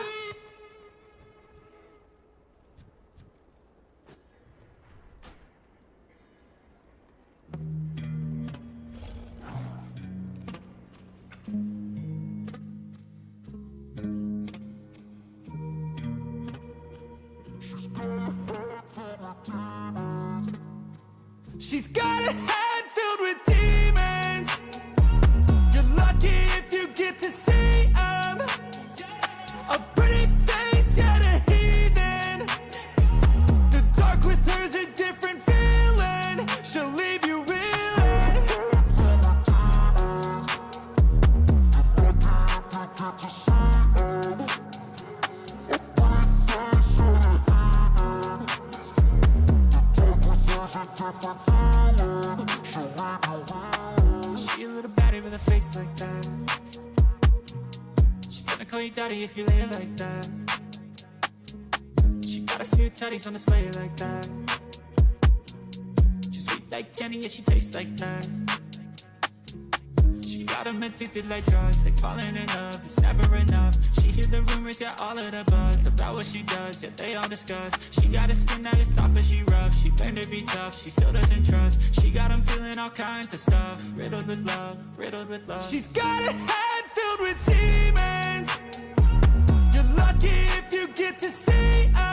Speaker 2: She's got a head filled with demons. You're lucky if you get to see them. A pretty face, yet a heathen. The dark with her's a different feeling. She'll leave you reeling. She a little baddie with a face like that. She gonna call you daddy if you lay it like that. She got a few tatties on display like that. She's sweet like candy, yeah, she tastes like that. She got them addicted like drugs, like falling in love, it's never enough. She hear the rumors, yeah, all of the buzz about what she does, yeah, they all discuss. She got a skin that is soft but she rough. She claimed to be tough, she still doesn't trust. She got them feeling all kinds of stuff, riddled with love, riddled with love. She's got a head filled with demons. You're lucky if you get to see her.